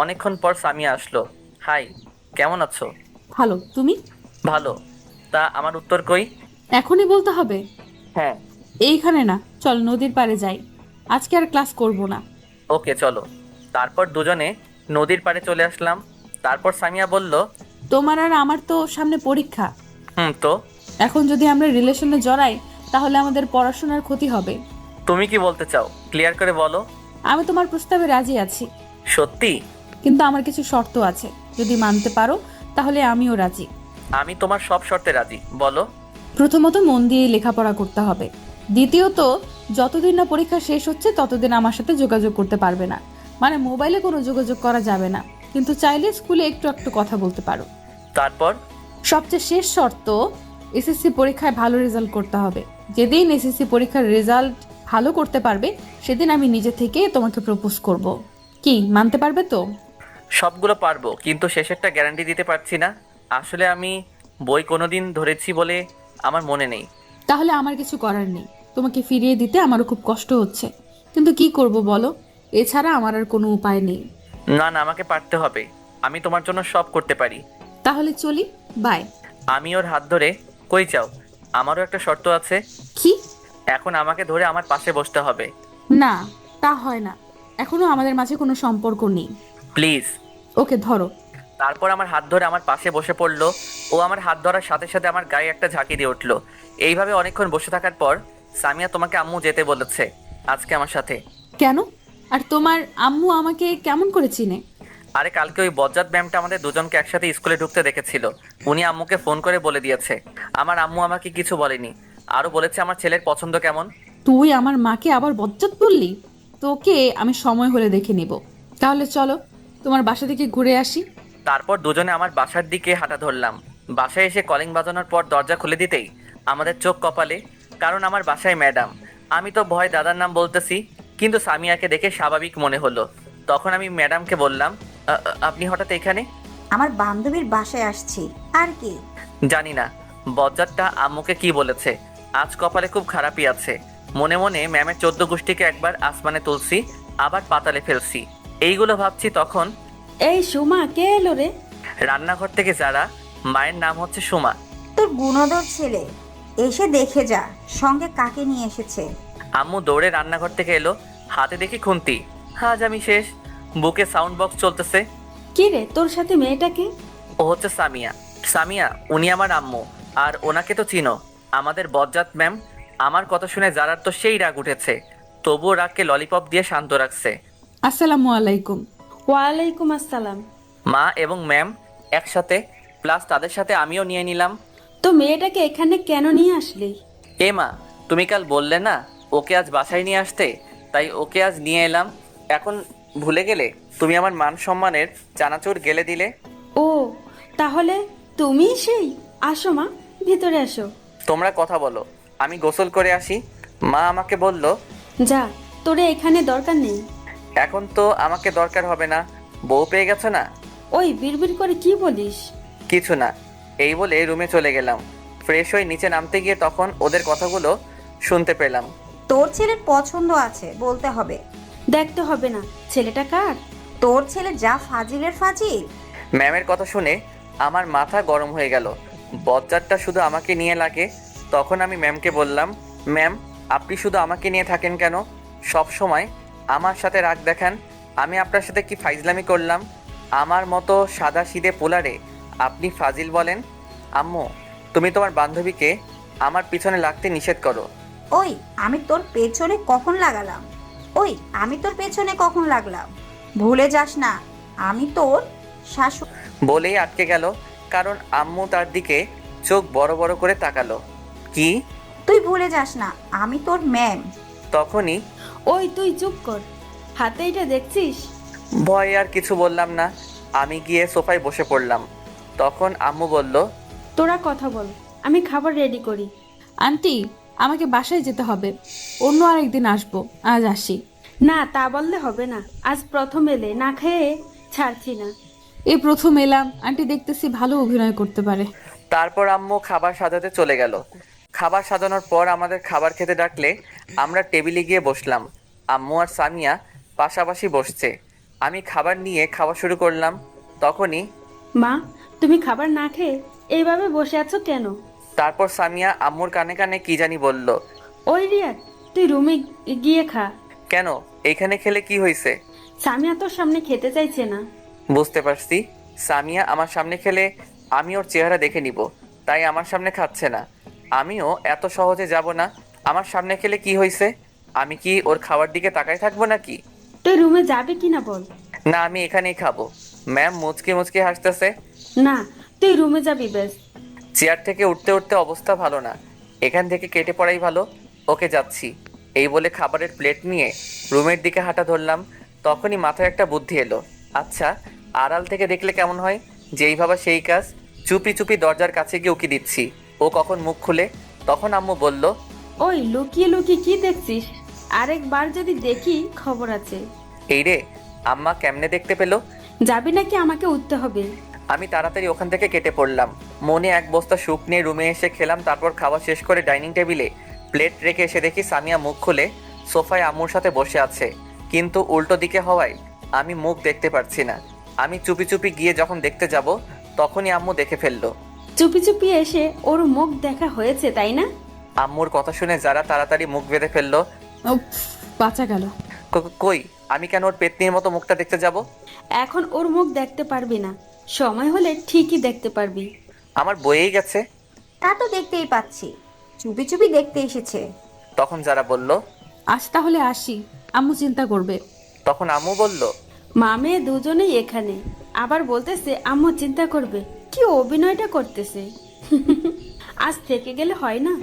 অনেকক্ষণ পর সামিয়া আসলো। হাই, কেমন আছো? ভালো, তুমি? ভালো। তা আমার উত্তর কই? এখনই বলতে হবে? হ্যাঁ। এইখানে না, চল নদীর পাড়ে যাই। আজকে আর ক্লাস করব না। ওকে, চলো। তারপর দুজনে নদীর পাড়ে চলে আসলাম। তারপর সামিয়া বলল, তোমার আর আমার তো সামনে পরীক্ষা। তো এখন যদি আমরা রিলেশনে জড়াই তাহলে আমাদের পড়াশোনার ক্ষতি হবে। তুমি কি বলতে চাও? ক্লিয়ার করে বলো। আমি তোমার প্রস্তাবে রাজি আছি, সত্যি? কিন্তু আমার কিছু শর্ত আছে। যদি মানতে পারো তাহলে আমিও রাজি। আমি তোমার সব শর্তে রাজি, বলো। প্রথমত, মন দিয়ে লেখাপড়া করতে হবে। দ্বিতীয়ত, যতদিন না পরীক্ষা শেষ হচ্ছে ততদিন আমার সাথে যোগাযোগ করতে পারবে না। মানে মোবাইলে কোনো যোগাযোগ করা যাবে না, কিন্তু চাইলে স্কুলে একটু একটু কথা বলতে পারো। তারপর? সবচেয়ে শেষ শর্ত, এসএসসি পরীক্ষায় ভালো রেজাল্ট করতে হবে। যেদিন এসএসসি পরীক্ষার রেজাল্ট ভালো করতে পারবে সেদিন আমি নিজে থেকে তোমাকে প্রপোজ করব। কি, মানতে পারবে তো? সবগুলো পারবো, কিন্তু শেষেরটা গ্যারান্টি দিতে পারছি না। আসলে আমি বই কোনোদিন ধরেছি বলে আমার মনে নেই। তাহলে আমার কিছু করার নেই। তোমাকে ফিরিয়ে দিতে আমারও খুব কষ্ট হচ্ছে, কিন্তু কি করব বলো? এছাড়া আমার আর কোনো উপায় নেই। না না, আমাকে পারতে হবে। আমি তোমার জন্য সব করতে পারি। তাহলে চলি, বাই। আমি ওর হাত ধরে, কই যাও? আমারও একটা শর্ত আছে। কি? এখন আমাকে ধরে আমার পাশে বসতে হবে। না, তা হয় না। এখনো আমাদের মাঝে কোনো সম্পর্ক নেই। প্লিজ। ওকে, ধরো। তারপর আমার হাত ধরে আমার পাশে বসে পড়লো। ও আমার হাত ধরার সাথে সাথে আমার গায়ে একটা ঝাঁকি দিয়ে উঠলো। এইভাবে অনেকক্ষণ বসে থাকার পর সামিয়া তোমাকে আম্মু যেতে বলেছে আজকে আমার সাথে। কেন? আর তোমার আম্মু আমাকে কেমন করে চিনে? আরে কালকে ওই বজ্জাত ম্যামটা আমাদের দুজনকে একসাথে স্কুলে ঢুকতে দেখেছিল। উনি আম্মুকে ফোন করে বলে দিয়েছে। আমার আম্মু আমাকে কিছু বলেনি, আরও বলেছে আমার ছেলের পছন্দ কেমন। তুই আমার মাকে আবার বজ্জাত বললি? তোকে আমি সময় হলে দেখে নিব। তাহলে চলো তোমার বাসা থেকে ঘুরে আসি। তারপর দুজনে আমার বাসার দিকে হাঁটা ধরলাম। বাসায় এসে কলিং বাজানোর পর দরজা খুলে দিতেই আমাদের চোখ কপালে, কারণ আমার বাসায় ম্যাডাম। আমি তো ভয় দাদার নাম বলতেছি, কিন্তু সামিয়াকে দেখে স্বাভাবিক মনে হলো। তখন আমি ম্যাডামকে বললাম, আপনি হঠাৎ এখানে?" আমার বান্ধবীর বাসায় আসছি, আর কি। জানি না বজ্জাতটা আম্মুকে কি বলেছে। আজ কপালে খুব খারাপই আছে। মনে মনে ম্যামের 14 গোষ্ঠীকে একবার আসমানে তুলছি, আবার পাতালে ফেলছি, এইগুলো ভাবছি। তখন এই সুমা, কে এলো রে? রান্নাঘর থেকে যারা, মায়ের নাম হচ্ছে সুমা। তোর গুণধর ছেলে, এসে দেখে যা সঙ্গে কাকে নিয়ে এসেছে। আম্মু দৌড়ে রান্নাঘর থেকে এলো, হাতে দেখি খুন্তি। আজ আমি শেষ। বুকে সাউন্ড বক্স চলতেছে। কি রে, তোর সাথে মেয়েটাকে? ও হচ্ছে সামিয়া। সামিয়া, উনি আমার আম্মু। আর ওনাকে তো চিনো, আমাদের বজ্জাত ম্যাম। আমার কথা শুনে যারার তো সেই রাগ উঠেছে, তবুও রাগকে ললিপপ দিয়ে শান্ত রাখছে। আসসালামু আলাইকুম। ওয়ালাইকুম আসসালাম। মা এবং ম্যাম একসাথে, প্লাস তাদের সাথে আমিও নিয়ে নিলাম। তো মেয়েটাকে এখানে কেন নিয়ে আসলি? এ মা, তুমি কাল বললে না ওকে আজ বাসায় নিয়ে আসতে, তাই ওকে আজ নিয়ে এলাম। এখন ভুলে গেলে? তুমি আমার মান সম্মানের চানাচুর গেলে দিলে। ও, তাহলে তুমি সেই? আসো মা, ভিতরে আসো। তোমরা কথা বলো, আমি গোসল করে আসি। মা আমাকে বলল, যা, তোরে এখানে দরকার নেই। এখন তো আমাকে দরকার হবে না, বউ পেয়ে গেছো না। ওই বিড়বিড় করে কি বলিস? কিছু না, এই বলে রুমে চলে গেলাম। ফ্রেশ হয়ে নিচে নামতে গিয়ে তখন ওদের কথাগুলো শুনতে পেলাম। তোর ছেলের পছন্দ আছে বলতে হবে। দেখতে হবে না ছেলেটা কার। তোর ছেলে যা ফাজিলের ফাজিল। ম্যামের কথা শুনে আমার মাথা গরম হয়ে গেল। বজ্জাতটা শুধু আমাকে নিয়ে লাগে। তখন আমি ম্যামকে বললাম, ম্যাম, আপনি শুধু আমাকে নিয়ে থাকেন কেন? সব সময় আমার সাথে রাগ দেখান। আমি আপনার সাথে কি ফাইজলামি করলাম? আমার মতো সাদা সিধে পোলারে আপনি ফাজিল বলেন? আম্মু, তুমি তোমার বান্ধবীকে আমার পিছনে লাগতে নিষেধ করো। ওই আমি তোর পেছনে কখন লাগালাম? ওই আমি তোর পেছনে কখন লাগলাম? ভুলে যাস না আমি তোর শাশুড়ি। বলেই আটকে গেল, কারণ আম্মু তার দিকে চোখ বড় বড় করে তাকালো। কি? তুই ভুলে যাস না আমি তোর ম্যাম। তখনই ওই তুই চুপ কর, হাতে এটা দেখছিস? ভয়ে আর কিছু বললাম না। আমি গিয়ে সোফায় বসে পড়লাম। তখন আম্মু বলল, তোরা কথা বল, আমি খাবার রেডি করি। আন্টি, আমাকে বাসায় যেতে হবে, অন্য আরেকদিন আসবো, আজ আসি। না, তা বললে হবে না। আজ প্রথম এলে, না খেয়ে ছাড়ছি না। এই প্রথম এলাম, আন্টি দেখতেছি ভালো অভিনয় করতে পারে। তারপর আম্মু খাবার সাজাতে চলে গেল। খাবার সাজানোর পর আমাদের খাবার খেতে ডাকলে আমরা টেবিলে গিয়ে বসলাম। আম্মু আর সামিয়া পাশাপাশি বসছে। আমি খাবার নিয়ে খাওয়া শুরু করলাম। তখনই মা, তুমি খাবার না খেয়ে এইভাবে বসে আছো কেন? তারপর সামিয়া আম্মুর কানে কানে কি জানি বলল। ওই রিয়াদ, তুই রুমে গিয়ে খা। কেন? এইখানে খেলে কি হয়েছে? সামিয়া তোর সামনে খেতে চাইছে না। বুঝতে পারছি, সামিয়া আমার সামনে খেলে আমি ওর চেহারা দেখে নিব, তাই আমার সামনে খাচ্ছে না। আমিও এত সহজে যাব না। আমার সামনে খেলে কি হয়েছে? আমি কি ওর খাওয়ার দিকে তাকায় থাকবো নাকি? তুই রুমে যাবি কিনা বল। না, আমি এখানেই খাবো। ম্যাম মুচকে মুচকে হাসতেছে। না, তুই রুমে যাবি বেশ। চেয়ার থেকে উঠতে উঠতে অবস্থা ভালো না, এখান থেকে কেটে পড়াই ভালো। ওকে, যাচ্ছি। এই বলে খাবারের প্লেট নিয়ে রুমের দিকে হাঁটা ধরলাম। তখনই মাথায় একটা বুদ্ধি এলো। আচ্ছা, আড়াল থেকে দেখলে কেমন হয়? যেই ভাবা সেই কাজ। চুপি চুপি দরজার কাছে গিয়ে উকি দিচ্ছি, ও কখন মুখ খুলে। তখন আম্মু বলল, ওই লুকিয়ে লুকিয়ে কি দেখছিস? আরেকবার যদি দেখি খবর আছে। এই রে, আম্মা কেমনে দেখতে পেলো? যাবি নাকি আমাকে উঠতে হবে? আমি তাড়াতাড়ি ওখান থেকে কেটে পড়লাম। মনে এক বস্তা সুখ নিয়ে রুমে এসে খেলাম। তারপর খাওয়া শেষ করে ডাইনিং টেবিলে প্লেট রেখে এসে দেখি সামিয়া মুখ খুলে সোফায় আম্মুর সাথে বসে আছে, কিন্তু উল্টো দিকে হওয়ায় আমি মুখ দেখতে পারছি না। আমি চুপি চুপি গিয়ে যখন দেখতে যাব তখনই আম্মু দেখে ফেললো। চুপি চুপি এসে ওর মুখ দেখা হয়েছে, তাই না? আম্মুর কথা শুনে যারা তাড়াতাড়ি মুখ বেঁধে ফেললো। উফ, বাঁচা গেল। কই, আমি কেন ওর পেতনির মতো মুখটা দেখতে যাব? এখন ওর মুখ দেখতে পারবি না, সময় হলে ঠিকই দেখতে পারবি। আমার বয়েই গেছে। তা তো দেখতেই পাচ্ছি, চুপি চুপি দেখতে এসেছে। তখন যারা বলল, আজ তাহলে আসি, আম্মু চিন্তা করবে। তখন আম্মু বলল, মা মেয়ে দুজনেই এখানে, আবার বলতেছে আম্মু চিন্তা করবে। কি অভিনয়টা করতেছে! আজ থেকে গেলে হয় না?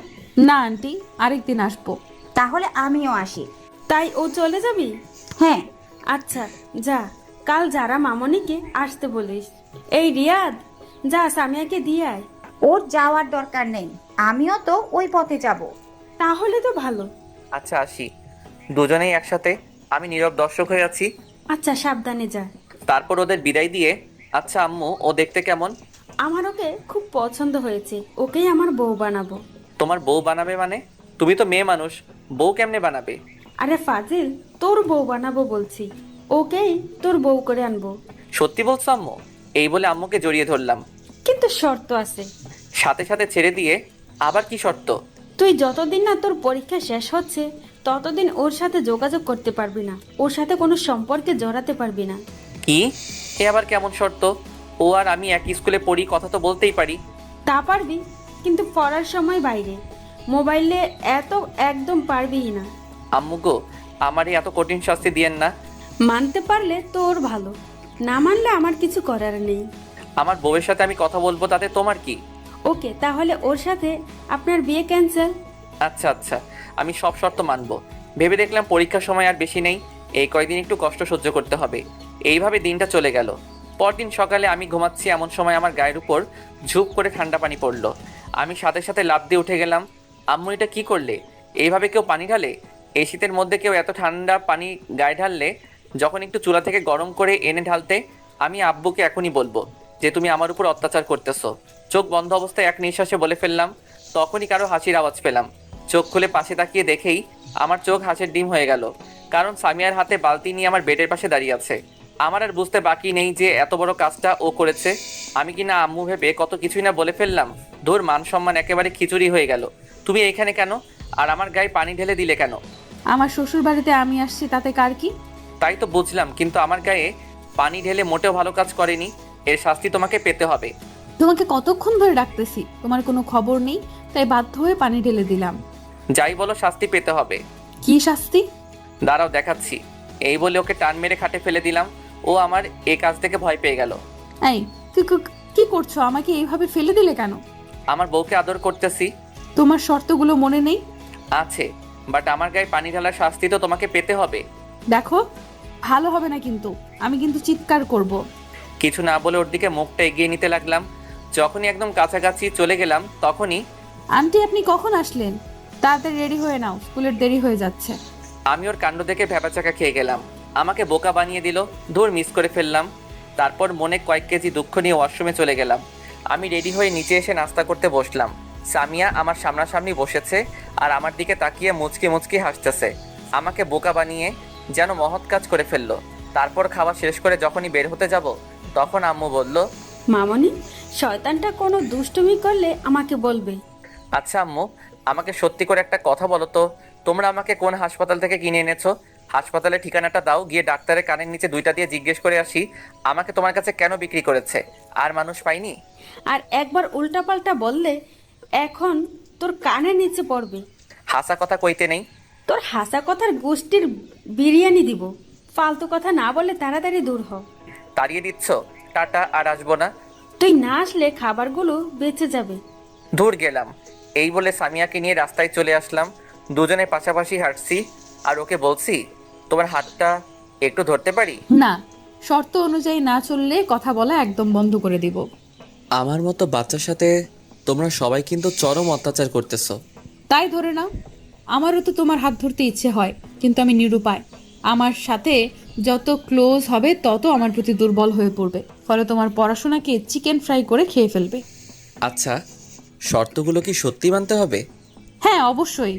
না আন্টি, আরেকদিন আসবো। তাহলে আমিও আসি। তাই ও চলে যাবি? হ্যাঁ। আচ্ছা যা, কাল যারা মামনিকে আসতে বলিস। এই রিয়াদ, যা সামিয়াকে দিয়ে আয়। ওর যাওয়ার দরকার নেই, আমিও তো ওই পথে যাব। তাহলে তো ভালো। আচ্ছা আসি। দুজনেই একসাথে। আমি নীরব দর্শক হয়ে আছি। আচ্ছা, সাবধানে যা। তারপর ওদের বিদায় দিয়ে, আচ্ছা আম্মু, ও দেখতে কেমন? আমার ওকে খুব পছন্দ হয়েছে, ওকেই আমার বউ বানাবো। তোমার বউ বানাবে মানে? তুমি তো মেয়ে মানুষ, বউ কেমনে বানাবে? আরে ফাজিল, তোর বউ বানাবো বলছি, ওকেই তোর বউ করে আনবো। সত্যি বলছো আম্মু? এই বলে আম্মুকে জড়িয়ে ধরলাম। কিন্তু শর্ত আছে। সাথে সাথে ছেড়ে দিয়ে আবার কি শর্ত? তুই যতদিন না তোর পরীক্ষা শেষ হচ্ছে ততদিন ওর সাথে যোগাযোগ করতে পারবি না, ওর সাথে কোনো সম্পর্কে জড়াতে পারবি না। কি? এ আবার কেমন শর্ত? ও আর আমি একই স্কুলে পড়ি, কথা তো বলতেই পারি। তা পারবি, কিন্তু পড়ার সময় বাইরে, মোবাইলে এত একদম পারবিই না। আম্মু গো, আমারে এত কঠিন শাস্তি দিয়েন না। মানতে পারলে তোর ভালো, না মানলে আমার কিছু করার নেই। আমার বউয়ের সাথে আমি কথা বলবো, তাতে তোমার কি? ওকে, তাহলে ওর সাথে আপনার বিয়ে ক্যান্সেল। আচ্ছা আচ্ছা, আমি সব শর্ত মানবো। ভেবে দেখলাম পরীক্ষার সময় আর বেশি নেই, এই কয়দিন একটু কষ্ট সহ্য করতে হবে। এইভাবে দিনটা চলে গেল। পরদিন সকালে আমি ঘুমাচ্ছি, এমন সময় আমার গায়ের উপর ঝুপ করে ঠান্ডা পানি পড়লো। আমি সাথে সাথে লাফ দিয়ে উঠে গেলাম। আম্মু, এটা কি করলে? এইভাবে কেউ পানি ঢালে? এই শীতের মধ্যে কেউ এত ঠান্ডা পানি গায়ে ঢাললে? যখন একটু চুলা থেকে গরম করে এনে ঢালতে। আমি আব্বুকে এখনই বলবো যে তুমি আমার উপর অত্যাচার করতেছো। চোখ বন্ধ অবস্থায় এক নিঃশ্বাসে বলে ফেললাম। তখনই কারো হাসির আওয়াজ পেলাম। চোখ খুলে পাশে তাকিয়ে দেখেই আমার চোখ হাসির ডিম হয়ে গেল, কারণ সামিয়ার হাতে বালতি নিয়ে আমার বেডের পাশে দাঁড়িয়ে আছে। আমার আর বুঝতে বাকি নেই যে এত বড় কাজটা ও করেছে। আমি কিনা আম্মু ভেবে কত কিছুই না বলে ফেললাম। ধুর, মান সম্মান একেবারে খিচুড়ি হয়ে গেল। তুমি এখানে কেন? আর আমার গায়ে পানি ঢেলে দিলে কেন? আমার শ্বশুর বাড়িতে আমি আসছি, তাতে কার কি? তাই তো বুঝলাম, কিন্তু আমার গায়ে পানি ঢেলে মোটেও ভালো কাজ করেনি। এর শাস্তি তোমাকে পেতে হবে। তোমাকে কতক্ষণ ধরে ডাকতেছি, তোমার কোনো খবর নেই, তাই বাধ্য হয়ে পানি ঢেলে দিলাম। যাই বলো, শাস্তি পেতে হবে। কি শাস্তি? দাঁড়াও দেখাচ্ছি। এই বলে ওকে টান মেরে খাটে ফেলে দিলাম। ও আমার এই কাজ থেকে ভয় পেয়ে গেল। এই, কি করছো? আমাকে এইভাবে ফেলে দিলে কেন? আমার বউকে আদর করতেছি। তোমার শর্তগুলো মনে নেই? আছে, বাট আমার গায়ে পানি ঢালার শাস্তি তো তোমাকে পেতে হবে। দেখো, ভালো হবে না কিন্তু, আমি কিন্তু চিৎকার করব। কিছু না বলে ওর দিকে মুখটা এগিয়ে নিতে লাগলাম। যখনই একদম কাছাকাছি চলে গেলাম তখনই আন্টি, আপনি কখন আসলেন? তাড়াতাড়ি রেডি হয়ে নাও, স্কুলের দেরি হয়ে যাচ্ছে। আমি ওর কাণ্ড দেখে ভ্যাবাচাকা খেয়ে গেলাম। আমাকে বোকা বানিয়ে দিল। ধুর, মিস করে ফেললাম। তারপর মনে কয়েক কেজি দুঃখ নিয়ে ওয়াশরুমে চলে গেলাম। আমি রেডি হয়ে নিচে এসে নাস্তা করতে বসলাম। সামিয়া আমার সামনাসামনি বসেছে আর আমার দিকে তাকিয়ে মুচকি মুচকি হাসতেছে। আমাকে বোকা বানিয়ে যেন মহৎ কাজ করে ফেললো। তারপর খাওয়া শেষ করে যখনই বের হতে যাব তখন আম্মু বলল, মামনি, শয়তানটা কোনো দুষ্টুমি করলে আমাকে বলবে। আচ্ছা আম্মু, আমাকে সত্যি করে একটা কথা বলো তো, তোমরা আমাকে কোন হাসপাতাল থেকে কিনে এনেছো? হাসপাতালের ঠিকানাটা দাও, গিয়ে ডাক্তারের কানের নিচে দুইটা দিয়ে জিজ্ঞেস করে আসি আমাকে তোমার কাছে কেন বিক্রি করেছে। আর মানুষ পাইনি। আর একবার উল্টাপাল্টা বললে এখন তোর কানের নিচে পড়বে। হাসা কথা কইতে নেই। তোর হাসা কথার গোষ্ঠীর বিরিয়ানি দিব। ফালতু কথা না বলে তাড়াতাড়ি দূর হ। তাড়িয়ে দিচ্ছ? টাটা, আর আসবো না। তুই না আসলে খাবারগুলো বেঁচে যাবে। দূর গেলাম। এই বলে সামিয়াকে নিয়ে রাস্তায় চলে আসলাম। দুজনে পাশাপাশি হাঁটছি আর ওকে বলছি, তোমার হাতটা একটু ধরতে পারি? না, শর্ত অনুযায়ী না চললে কথা বলা একদম বন্ধ করে দিব। আমার মতো বাচ্চার সাথে তোমরা সবাই কিন্তু চরম অত্যাচার করতেছো। তাই ধরে নাও, আমারও তো তোমার হাত ধরতে ইচ্ছে হয়, কিন্তু আমি নিরুপায়। আমার সাথে যত ক্লোজ হবে তত আমার প্রতি দুর্বল হয়ে পড়বে, ফলে তোমার পড়াশোনাকে চিকেন ফ্রাই করে খেয়ে ফেলবে। আচ্ছা, শর্তগুলো কি সত্যি মানতে হবে? হ্যাঁ, অবশ্যই।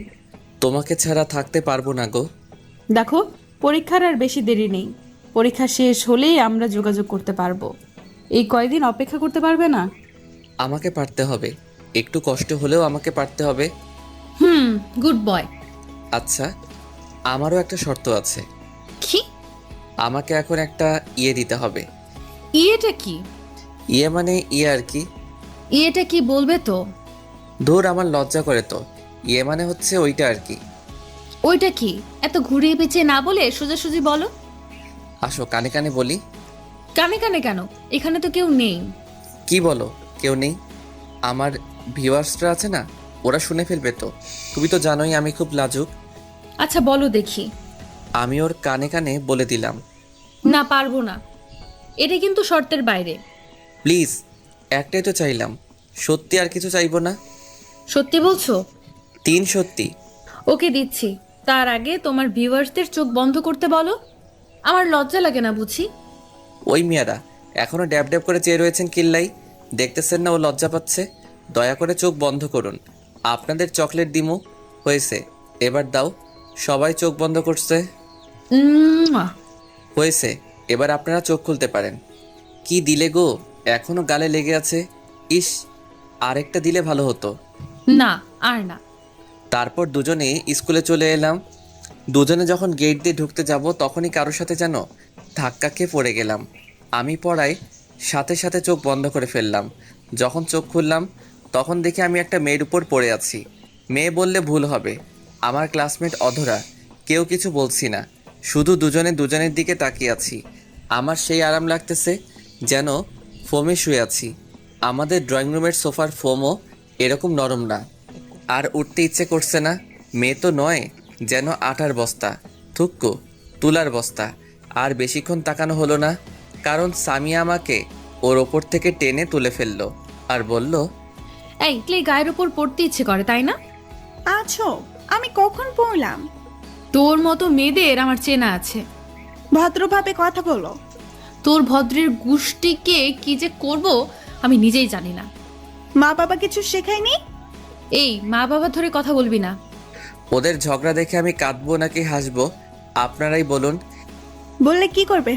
তোমাকে ছাড়া থাকতে পারবো না গো। দেখো, পরীক্ষার আর বেশি দেরি নেই। পরীক্ষা শেষ হলেই আমরা যোগাযোগ করতে পারবো। এই কয়দিন অপেক্ষা করতে পারবে না? আমাকে পারতে হবে, একটু কষ্ট হলেও আমাকে পারতে হবে। Good boy. আচ্ছা, আমারও একটা শর্ত আছে। কি? আমাকে এখন একটা ইয়ে দিতে হবে। ইয়েটা কি? ইয়ে মানে ইয়ে আর কি। ইয়েটা কি বলবে তো? ধুর, আমার লজ্জা করে তো। ইয়ে মানে হচ্ছে ওইটা আর কি। ওইটা কি? এত ঘুরিয়ে পেঁচিয়ে না বলে সোজাসুজি বলো। আসো, কানে কানে বলি। কানে কানে কেন? এখানে তো কেউ নেই। কি বলো, কেউ নেই? আমার ভিউয়ার্সরা আছে না, ওরা শুনে ফেলবে তো। তুমি তো জানোই আমি খুব লাজুক। আচ্ছা বলো দেখি। আমি ওর কানে কানে বলে দিলাম। না, পারবো না, এটা কিন্তু শর্তের বাইরে। প্লিজ, একটাই তো চাইলাম, সত্যি, আর কিছু চাইবো না। সত্যি বলছো? 3 সত্যি। ওকে, দিচ্ছি। তার আগে তোমার ভিউয়ার্সদের চোখ বন্ধ করতে বলো। আমার লজ্জা লাগে না বুঝি? ওই মেয়েরা এখনো ড্যাব ড্যাব করে চেয়ে রয়েছেন কিল্লাই, দেখতেছেন না ও লজ্জা পাচ্ছে? দয়া করে চোখ বন্ধ করুন, আপনাদের চকলেট দিমু। হয়েছে, এবার দাও। সবাই চোখ বন্ধ করছে। উম্মুয়া। হয়েছে, এবার আপনারা চোখ খুলতে পারেন। কি দিলে গো, এখনো গালে লেগে আছে। ইস, আরেকটা দিলে ভালো হতো। না, আর না। তারপর দুজনে স্কুলে চলে এলাম। দুজনে যখন গেট দিয়ে ঢুকতে যাব তখনই কারোর সাথে যেন ধাক্কা খেয়ে পড়ে গেলাম। আমি পড়ায় সাথে সাথে চোখ বন্ধ করে ফেললাম। যখন চোখ খুললাম তখন দেখি আমি একটা মেয়ের উপর পড়ে আছি। মেয়ে বললে ভুল হবে, আমার ক্লাসমেট অধরা। কেউ কিছু বলছি না, শুধু দুজনে দুজনের দিকে তাকিয়ে আছি। আমার সেই আরাম লাগতেছে যেন ফোমে শুয়ে আছি। আমাদের ড্রয়িং রুমের সোফার ফোমও এরকম নরম না। আর উঠতে ইচ্ছে করছে না। মেয়ে তো নয়, যেন আটার বস্তা, থুক্কু তুলার বস্তা। আর বেশিক্ষণ তাকানো হলো না, কারণ সামিয়া আমাকে ওর ওপর থেকে টেনে তুলে ফেললো আর বলল, এই তুই গায়ের উপর পড়তে ইচ্ছে করে তাই না? আছো, আমি কখন পড়লাম? তোর মতো মেয়েদের আমার চেনা আছে। ভদ্রভাবে কথা বলো। তোর ভদ্রের গোষ্ঠীকে কি যে করব আমি নিজেই জানি না। মা বাবা কিছু শেখায়নি? এই মা বাবা ধরে কথা বলবি না। ওদের ঝগড়া দেখে আমি কাঁদবো নাকি হাসবো আপনারাই বলুন। বললে কি করবে?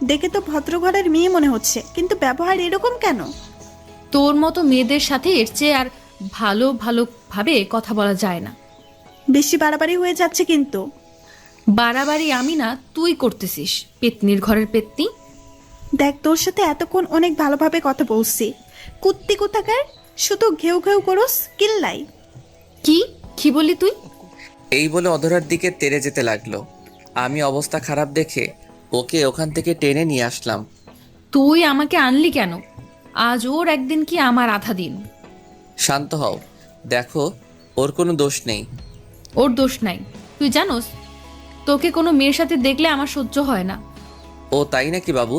দেখে তো ভদ্র ঘরের মেয়ে মনে হচ্ছে, কিন্তু ব্যবহার এরকম কেন? তোর মতো মেয়েদের সাথে এর চেয়ে আর ভালো ভালো ভাবে কথা বলা যায় না। বেশি বাড়াবাড়ি হয়ে যাচ্ছে কিন্তু। বাড়াবাড়ি আমি না, তুই করতেছিস, পেতনির ঘরের পেতনি। দেখ, তোর সাথে এতক্ষণ অনেক ভালোভাবে কথা বলছি। কুত্তি কোথাকার, শুধু ঘেউ ঘেউ করস কিল্লাই। কি কি বলি তুই? এই বলে অধরার দিকে তেড়ে যেতে লাগলো। আমি অবস্থা খারাপ দেখে ওকে ওখান থেকে টেনে নিয়ে আসলাম। তুই আমাকে আনলি কেন? আজ ওর একদিন কি আমার আধা দিন। শান্ত হও, দেখো ওর কোনো দোষ নেই। ওর দোষ নাই। তুই জানোস, তোকে কোনো মেয়ের সাথে দেখলে আমার সহ্য হয় না। ও তাই নাকি বাবু?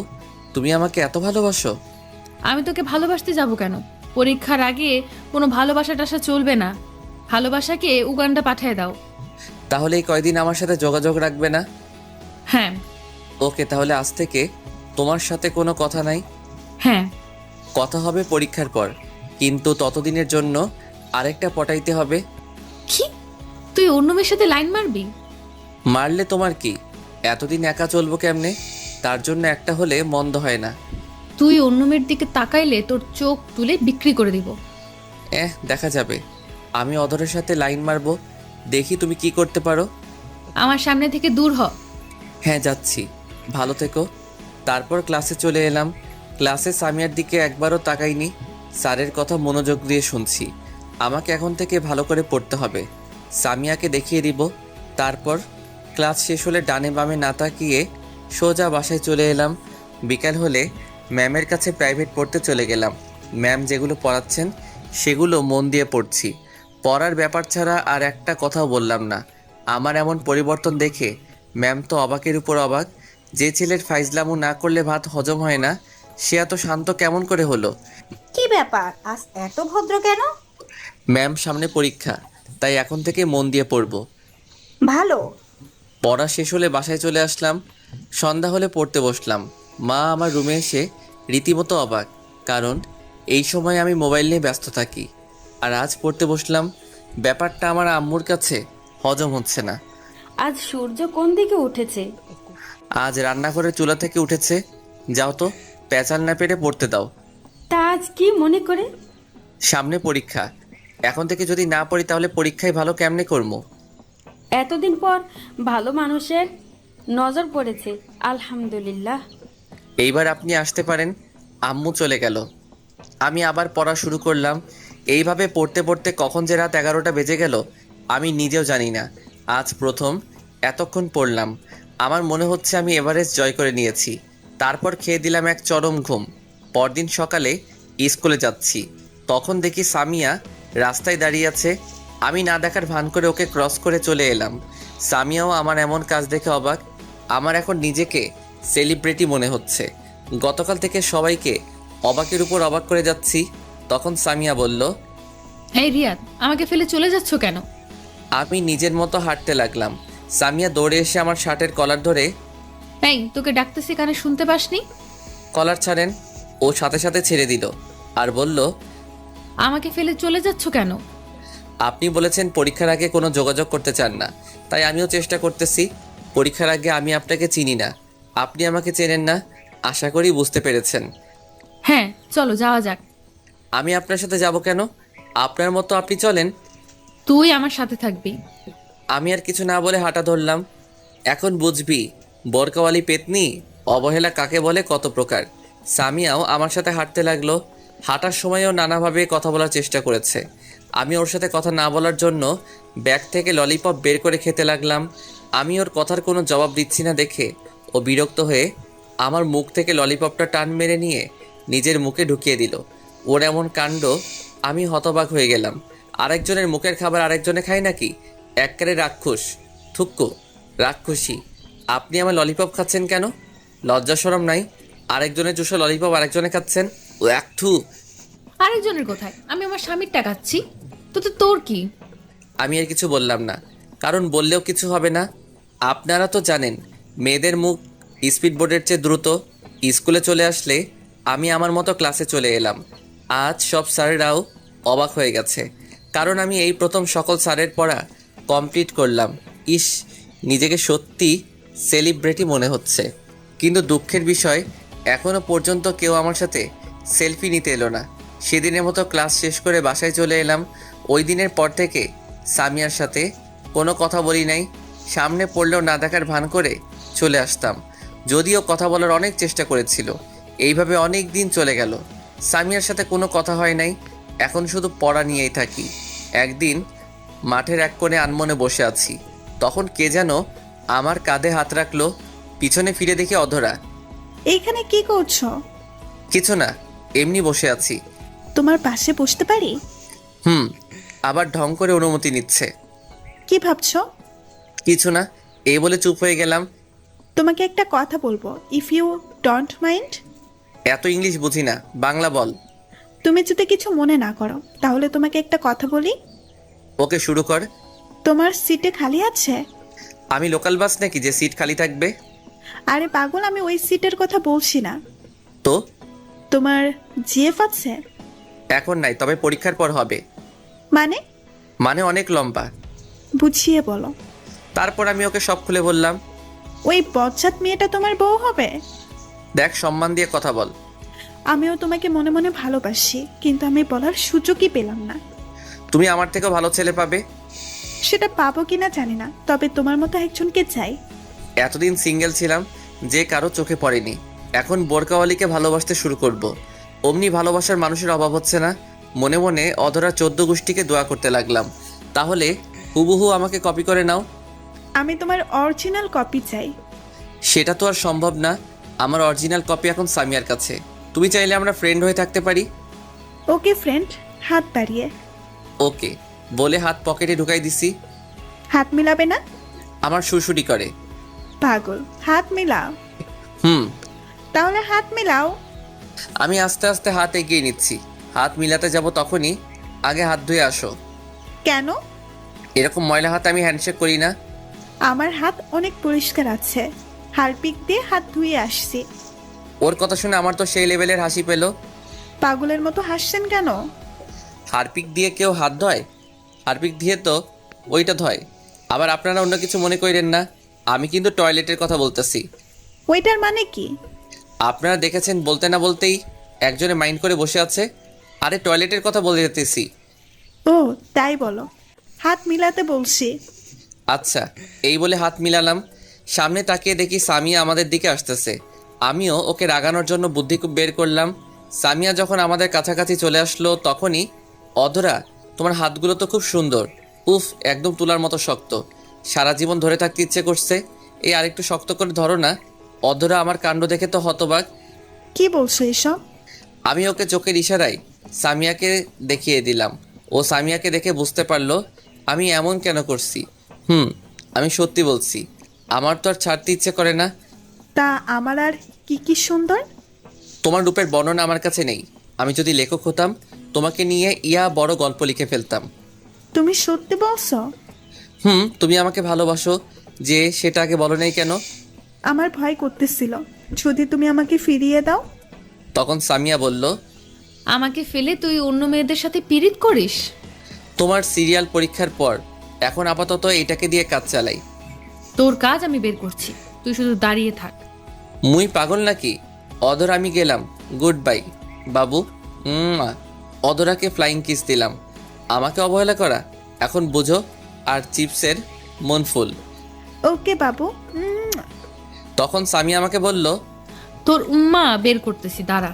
তুমি আমাকে এত ভালোবাসো? আমি তোকে ভালোবাসতে যাব কেন? পরীক্ষার আগে কোনো ভালোবাসা টাসা চলবে না। ভালোবাসাকে উগান্ডা পাঠিয়ে দাও। তাহলে এই কয়দিন আমার সাথে যোগাযোগ রাখবে না? হ্যাঁ। ওকে, তাহলে আজ থেকে তোমার সাথে কোনো কথা নাই। হ্যাঁ। কথা হবে পরীক্ষার পর, কিন্তু ততদিনের জন্য আরেকটা পটাইতে হবে। কি? তুই অন্য মেয়ের সাথে লাইন মারবি? মারলে তোমার কি? এতদিন একা চলবো কেমনে? তার জন্য একটা হলে মন্দ হয় না। তুই অন্য মেয়ের দিকে তাকাইলে তোর চোখ তুলে বিক্রি করে দিব। দেখা যাবে। আমি অধরের সাথে লাইন মারবো, দেখি তুমি কি করতে পারো। আমার সামনে থেকে দূর হ। হ্যাঁ, যাচ্ছি, ভালো থেকো। তারপর ক্লাসে চলে এলাম। ক্লাসে সামিয়ার দিকে একবারও তাকাইনি। স্যারের কথা মনোযোগ দিয়ে শুনছি। আমাকে এখন থেকে ভালো করে পড়তে হবে, সামিয়াকে দেখিয়ে দিব। তারপর ক্লাস শেষ হলে ডানে বামে না তাকিয়ে সোজা বাসায় চলে এলাম। বিকাল হলে ম্যামের কাছে প্রাইভেট পড়তে চলে গেলাম। ম্যাম যেগুলো পড়াচ্ছেন সেগুলো মন দিয়ে পড়ছি। পড়ার ব্যাপার ছাড়া আর একটা কথাও বললাম না। আমার এমন পরিবর্তন দেখে ম্যাম তো অবাকের উপর অবাক। যে ছেলের ফাইজলামু না করলে ভাত হজম হয় না, সে এত শান্ত কেমন করে হলো? কি ব্যাপার, আজ এত ভদ্র কেন? ম্যাম, সামনে পরীক্ষা, তাই এখন থেকে মন দিয়ে পড়ব। ভালো। পড়া শেষ হলে বাসায় চলে আসলাম। সন্ধ্যা হলে পড়তে বসলাম। মা আমার রুমে এসে রীতিমতো অবাক, কারণ এই সময় আমি মোবাইল নিয়ে ব্যস্ত থাকি। আর আজ পড়তে বসলাম। ব্যাপারটা আমার আম্মুর কাছে হজম হচ্ছে না। আজ সূর্য কোন দিকে উঠেছে? আজ রান্নাঘরের চুলা থেকে উঠেছে। যাও তো, পেঁচাল না পেরে পড়তে দাও। তা আজ কি মনে করে? সামনে পরীক্ষা, এখন থেকে যদি না পড়ি তাহলে পরীক্ষায় ভালো কেমনে করবো? এতদিন পর ভালো মানুষের নজর পড়েছে, আলহামদুলিল্লাহ। এইবার আপনি আসতে পারেন। আম্মু চলে গেল। আমি আবার পড়া শুরু করলাম। এইভাবে পড়তে পড়তে কখন যে রাত 11টা বেজে গেল আমি নিজেও জানি না। আজ প্রথম এতক্ষণ পড়লাম। আমার মনে হচ্ছে আমি এভারেস্ট জয় করে নিয়েছি। তারপর খেয়ে দিলাম এক চরম ঘুম। পরদিন সকালে স্কুলে যাচ্ছি, তখন দেখি সামিয়া রাস্তায় দাঁড়িয়ে আছে। আমি না দেখার ভান করে ওকে ক্রস করে চলে এলাম। সামিয়াও আমার এমন কাজ দেখে অবাক। আমার এখন নিজেকে সেলিব্রিটি মনে হচ্ছে। গতকাল থেকে সবাইকে অবাকের উপর অবাক করে যাচ্ছি। তখন সামিয়া বলল, এই রিয়াদ, আমাকে ফেলে চলে যাচ্ছ কেন? আমি নিজের মতো হাঁটতে লাগলাম। সামিয়া দৌড়ে এসে আমার শার্টের কলার ধরে, এই তোকে ডাকতেছি, কানে শুনতে পাসনি? কলার ছাড়েন। ও সাথে সাথে ছেড়ে দিল আর বলল, আমাকে ফেলে চলে যাচ্ছ কেন? আপনি বলেছেন পরীক্ষার আগে কোনো যোগাযোগ করতে চান না, তাই আমিও চেষ্টা করতেছি। পরীক্ষার আগে আমি আপনাকে চিনি না, আপনি আমাকে চেনেন না, আশা করি বুঝতে পেরেছেন। হ্যাঁ, চলো যাওয়া যাক। আমি আপনার সাথে যাব কেন? আপনার মতো আপনি চলেন। তুই আমার সাথে থাকবি। আমি আর কিছু না বলে হাঁটা ধরলাম। এখন বুঝবি বোরকাওয়ালি পেতনি অবহেলা কাকে বলে, কত প্রকার। সামিয়াও আমার সাথে হাঁটতে লাগলো। হাঁটার সময়ও নানাভাবে কথা বলার চেষ্টা করেছে। আমি ওর সাথে কথা না বলার জন্য ব্যাগ থেকে ললিপপ বের করে খেতে লাগলাম। আমি ওর কথার কোনো জবাব দিচ্ছি না দেখে ও বিরক্ত হয়ে আমার মুখ থেকে ললিপপটা টান মেরে নিয়ে নিজের মুখে ঢুকিয়ে দিল। ওর এমন কাণ্ড আমি হতবাক হয়ে গেলাম। আরেকজনের মুখের খাবার আরেকজনে খায় নাকি? এককারে রাক্ষস, থুক্কু, রাক্ষসী। আপনি আমার ললিপপ খাচ্ছেন কেন? লজ্জা শরম নাই? আরেকজনের চুষো ললিপপ আরেকজনে খাচ্ছেন। ও এক থু। আরেকজনের কোথায়? আমি আমার স্বামীর টাকাচ্ছি, তো তোর কি? আমি আর কিছু বললাম না, কারণ বললেও কিছু হবে না। আপনারা তো জানেন মেয়েদের মুখ স্পিড বোর্ডের চেয়ে দ্রুত। স্কুলে চলে আসলে আমি আমার মতো ক্লাসে চলে এলাম। আজ সব স্যারেরাও অবাক হয়ে গেছে, কারণ আমি এই প্রথম সকল স্যারের পড়া কমপ্লিট করলাম। ইস, নিজেকে সত্যি সেলিব্রিটি মনে হচ্ছে। কিন্তু দুঃখের বিষয়, এখনও পর্যন্ত কেউ আমার সাথে সেলফি নিতে এলো না। সেদিনের মতো ক্লাস শেষ করে বাসায় চলে এলাম। ওই দিনের পর থেকে সামিয়ার সাথে কোনো কথা বলি নাই। সামনে পড়লেও না দেখার ভান করে চলে আসতাম, যদিও কথা বলার অনেক চেষ্টা করেছিল। এইভাবে অনেক দিন চলে গেল, সামিয়ার সাথে কোনো কথা হয় নাই। এখন শুধু পড়া নিয়েই থাকি। একদিন মাঠের এক কোণে আনমনে বসে আছি, তখন কে যেন আমার কাঁধে হাত রাখলো। পিছনে ফিরে দেখি অধরা। এইখানে কি করছো? কিছু না, এমনি বসে আছি। তোমার পাশে বসতে পারি? আবার ঢং করে অনুমতি নিচ্ছে। কি ভাবছো? কিছু না, এই বলে চুপ হয়ে গেলাম। তোমাকে একটা কথা বলবো, ইফ ইউ ডোন্ট মাইন্ড। এত ইংলিশ বুঝি না, বাংলা বল। তুমি যদি কিছু মনে না করো তাহলে তোমাকে একটা কথা বলি। ওকে, শুরু কর। তোমার সিটে খালি আছে? আমি লোকাল বাস নাকি যে সিট খালি থাকবে? আরে পাগল, আমি ওই সিটের কথা বলছি না। তো তোমার জিএফ আছে? এখন নাই, তবে পরীক্ষার পর হবে। মানে? মানে অনেক লম্বা। বুঝিয়ে বলো। তারপর আমি ওকে সব খুলে বললাম। ওই বজ্জাত মেয়েটা তোমার বউ হবে? দেখ, সম্মান দিয়ে কথা বল। আমিও তোমাকে মনে মনে ভালোবাসি, কিন্তু আমি বলার সুযোগই পেলাম না। তুমি আমার থেকেও ভালো ছেলে পাবে। সেটা পাবো কিনা জানি না, তবে তোমার মতো একজনকে চাই। এতদিন সিঙ্গেল ছিলাম, যে কারো চোখে পড়েনি। এখন বোরকাওয়ালিকে ভালোবাসতে শুরু করব। অমনি ভালোবাসার মানুষের অভাব হচ্ছে না। মনে মনে অধরা 14 গোষ্ঠীকে দোয়া করতে লাগলাম, তাহলে হুবহু আমাকে কপি করে নাও। আমি তোমার অরিজিনাল কপি চাই। সেটা তো আর সম্ভব না। আমার অরিজিনাল কপি এখন সামিয়ার কাছে। তুমি চাইলে আমরা ফ্রেন্ড হয়ে থাকতে পারি। ওকে ফ্রেন্ড, হাত বাড়িয়ে। ওকে বলে হাত পকেটে ঢুকাই দিছি। হাত মিলাবে না? আমার সুরসুরি করে। পাগল, হাত মিলাও। তাহলে হাত মিলাও। আমি আস্তে আস্তে হাত এগিয়ে নিচ্ছি। হাত মিলাতে যাব তখনই, আগে হাত ধুয়ে আসো। কেন? এরকম ময়লা হাত আমি হ্যান্ডশেক করি না। আমার হাত অনেক পরিষ্কার আছে, হারপিক দিয়ে হাত ধুয়ে আসছি। ওর কথা শুনে আমার তো সেই লেভেলের হাসি পেল। পাগলের মতো হাসছেন কেন? হারপিক দিয়ে কেউ হাত ধয়? হারপিক দিয়ে তো ওইটা ধয়। আবার আপনারা অন্য কিছু মনে করেন না, আমি কিন্তু টয়লেটের কথা বলতেছি। ওইটার মানে কি? আপনারা দেখেছেন বলতে না বলতেই একজনে মাইন্ড করে বসে আছে। আরে টয়লেটের কথা বলে যেতেছি। ও তাই বলো, হাত মিলাতে বলছি। আচ্ছা, এই বলে হাত মিলালাম। সামনে তাকিয়ে দেখি সামিয়া আমাদের দিকে আসতেছে। আমিও ওকে রাগানোর জন্য বুদ্ধি বের করলাম। সামিয়া যখন আমাদের কাছাকাছি চলে আসলো তখনই, অধরা তোমার হাতগুলো তো খুব সুন্দর। উফ, একদম তুলার মতো শক্ত। সারা জীবন ধরে থাকতে ইচ্ছে করছে। এই আরেকটু শক্ত করে ধরো না। অধরা আমার কাণ্ড দেখে তো হতবাক। কি বলছো এসব? আমি ওকে চোখের ইশারায় সামিয়াকে দেখিয়ে দিলাম। ও সামিয়াকে দেখে বুঝতে পারলো আমি এমন কেন করছি। আমি সত্যি বলছি, আমার তো আর ছাড়তে ইচ্ছে করে না। তা আমার আর কি কি সুন্দর? তোমার রূপের বর্ণনা আমার কাছে নেই। আমি যদি লেখক হতাম, তোমাকে নিয়ে বড় গল্প লিখে ফেলতাম। তুমি সত্যি বলছো? তুমি আমাকে ভালোবাসো যে, সেটা আগে বলো নাই কেন? আমার ভয় করতেছিল যদি তুমি আমাকে ফিরিয়ে দাও। তখন সামিয়া বলল, আমাকে ফেলে তুই অন্য মেয়েদের সাথে পিরিত করিস? তোমার সিরিয়াল পরীক্ষার পর এখন আপাতত এটাকে দিয়ে কাজ চালাই। তোর কাজ আমি বের করছি, তুই শুধু দাঁড়িয়ে থাক। মুই পাগল নাকি? অদর আমি গেলাম, গুড বাই বাবু। অদরাকে ফ্লাইং কিস দিলাম। আমাকে অবহেলা করা এখন বুঝো। আর চিপসের মন ফুল। ওকে বাবু। তখন সামি আমাকে বলল, তোর উম্মা বের করতেছি, দাঁড়া।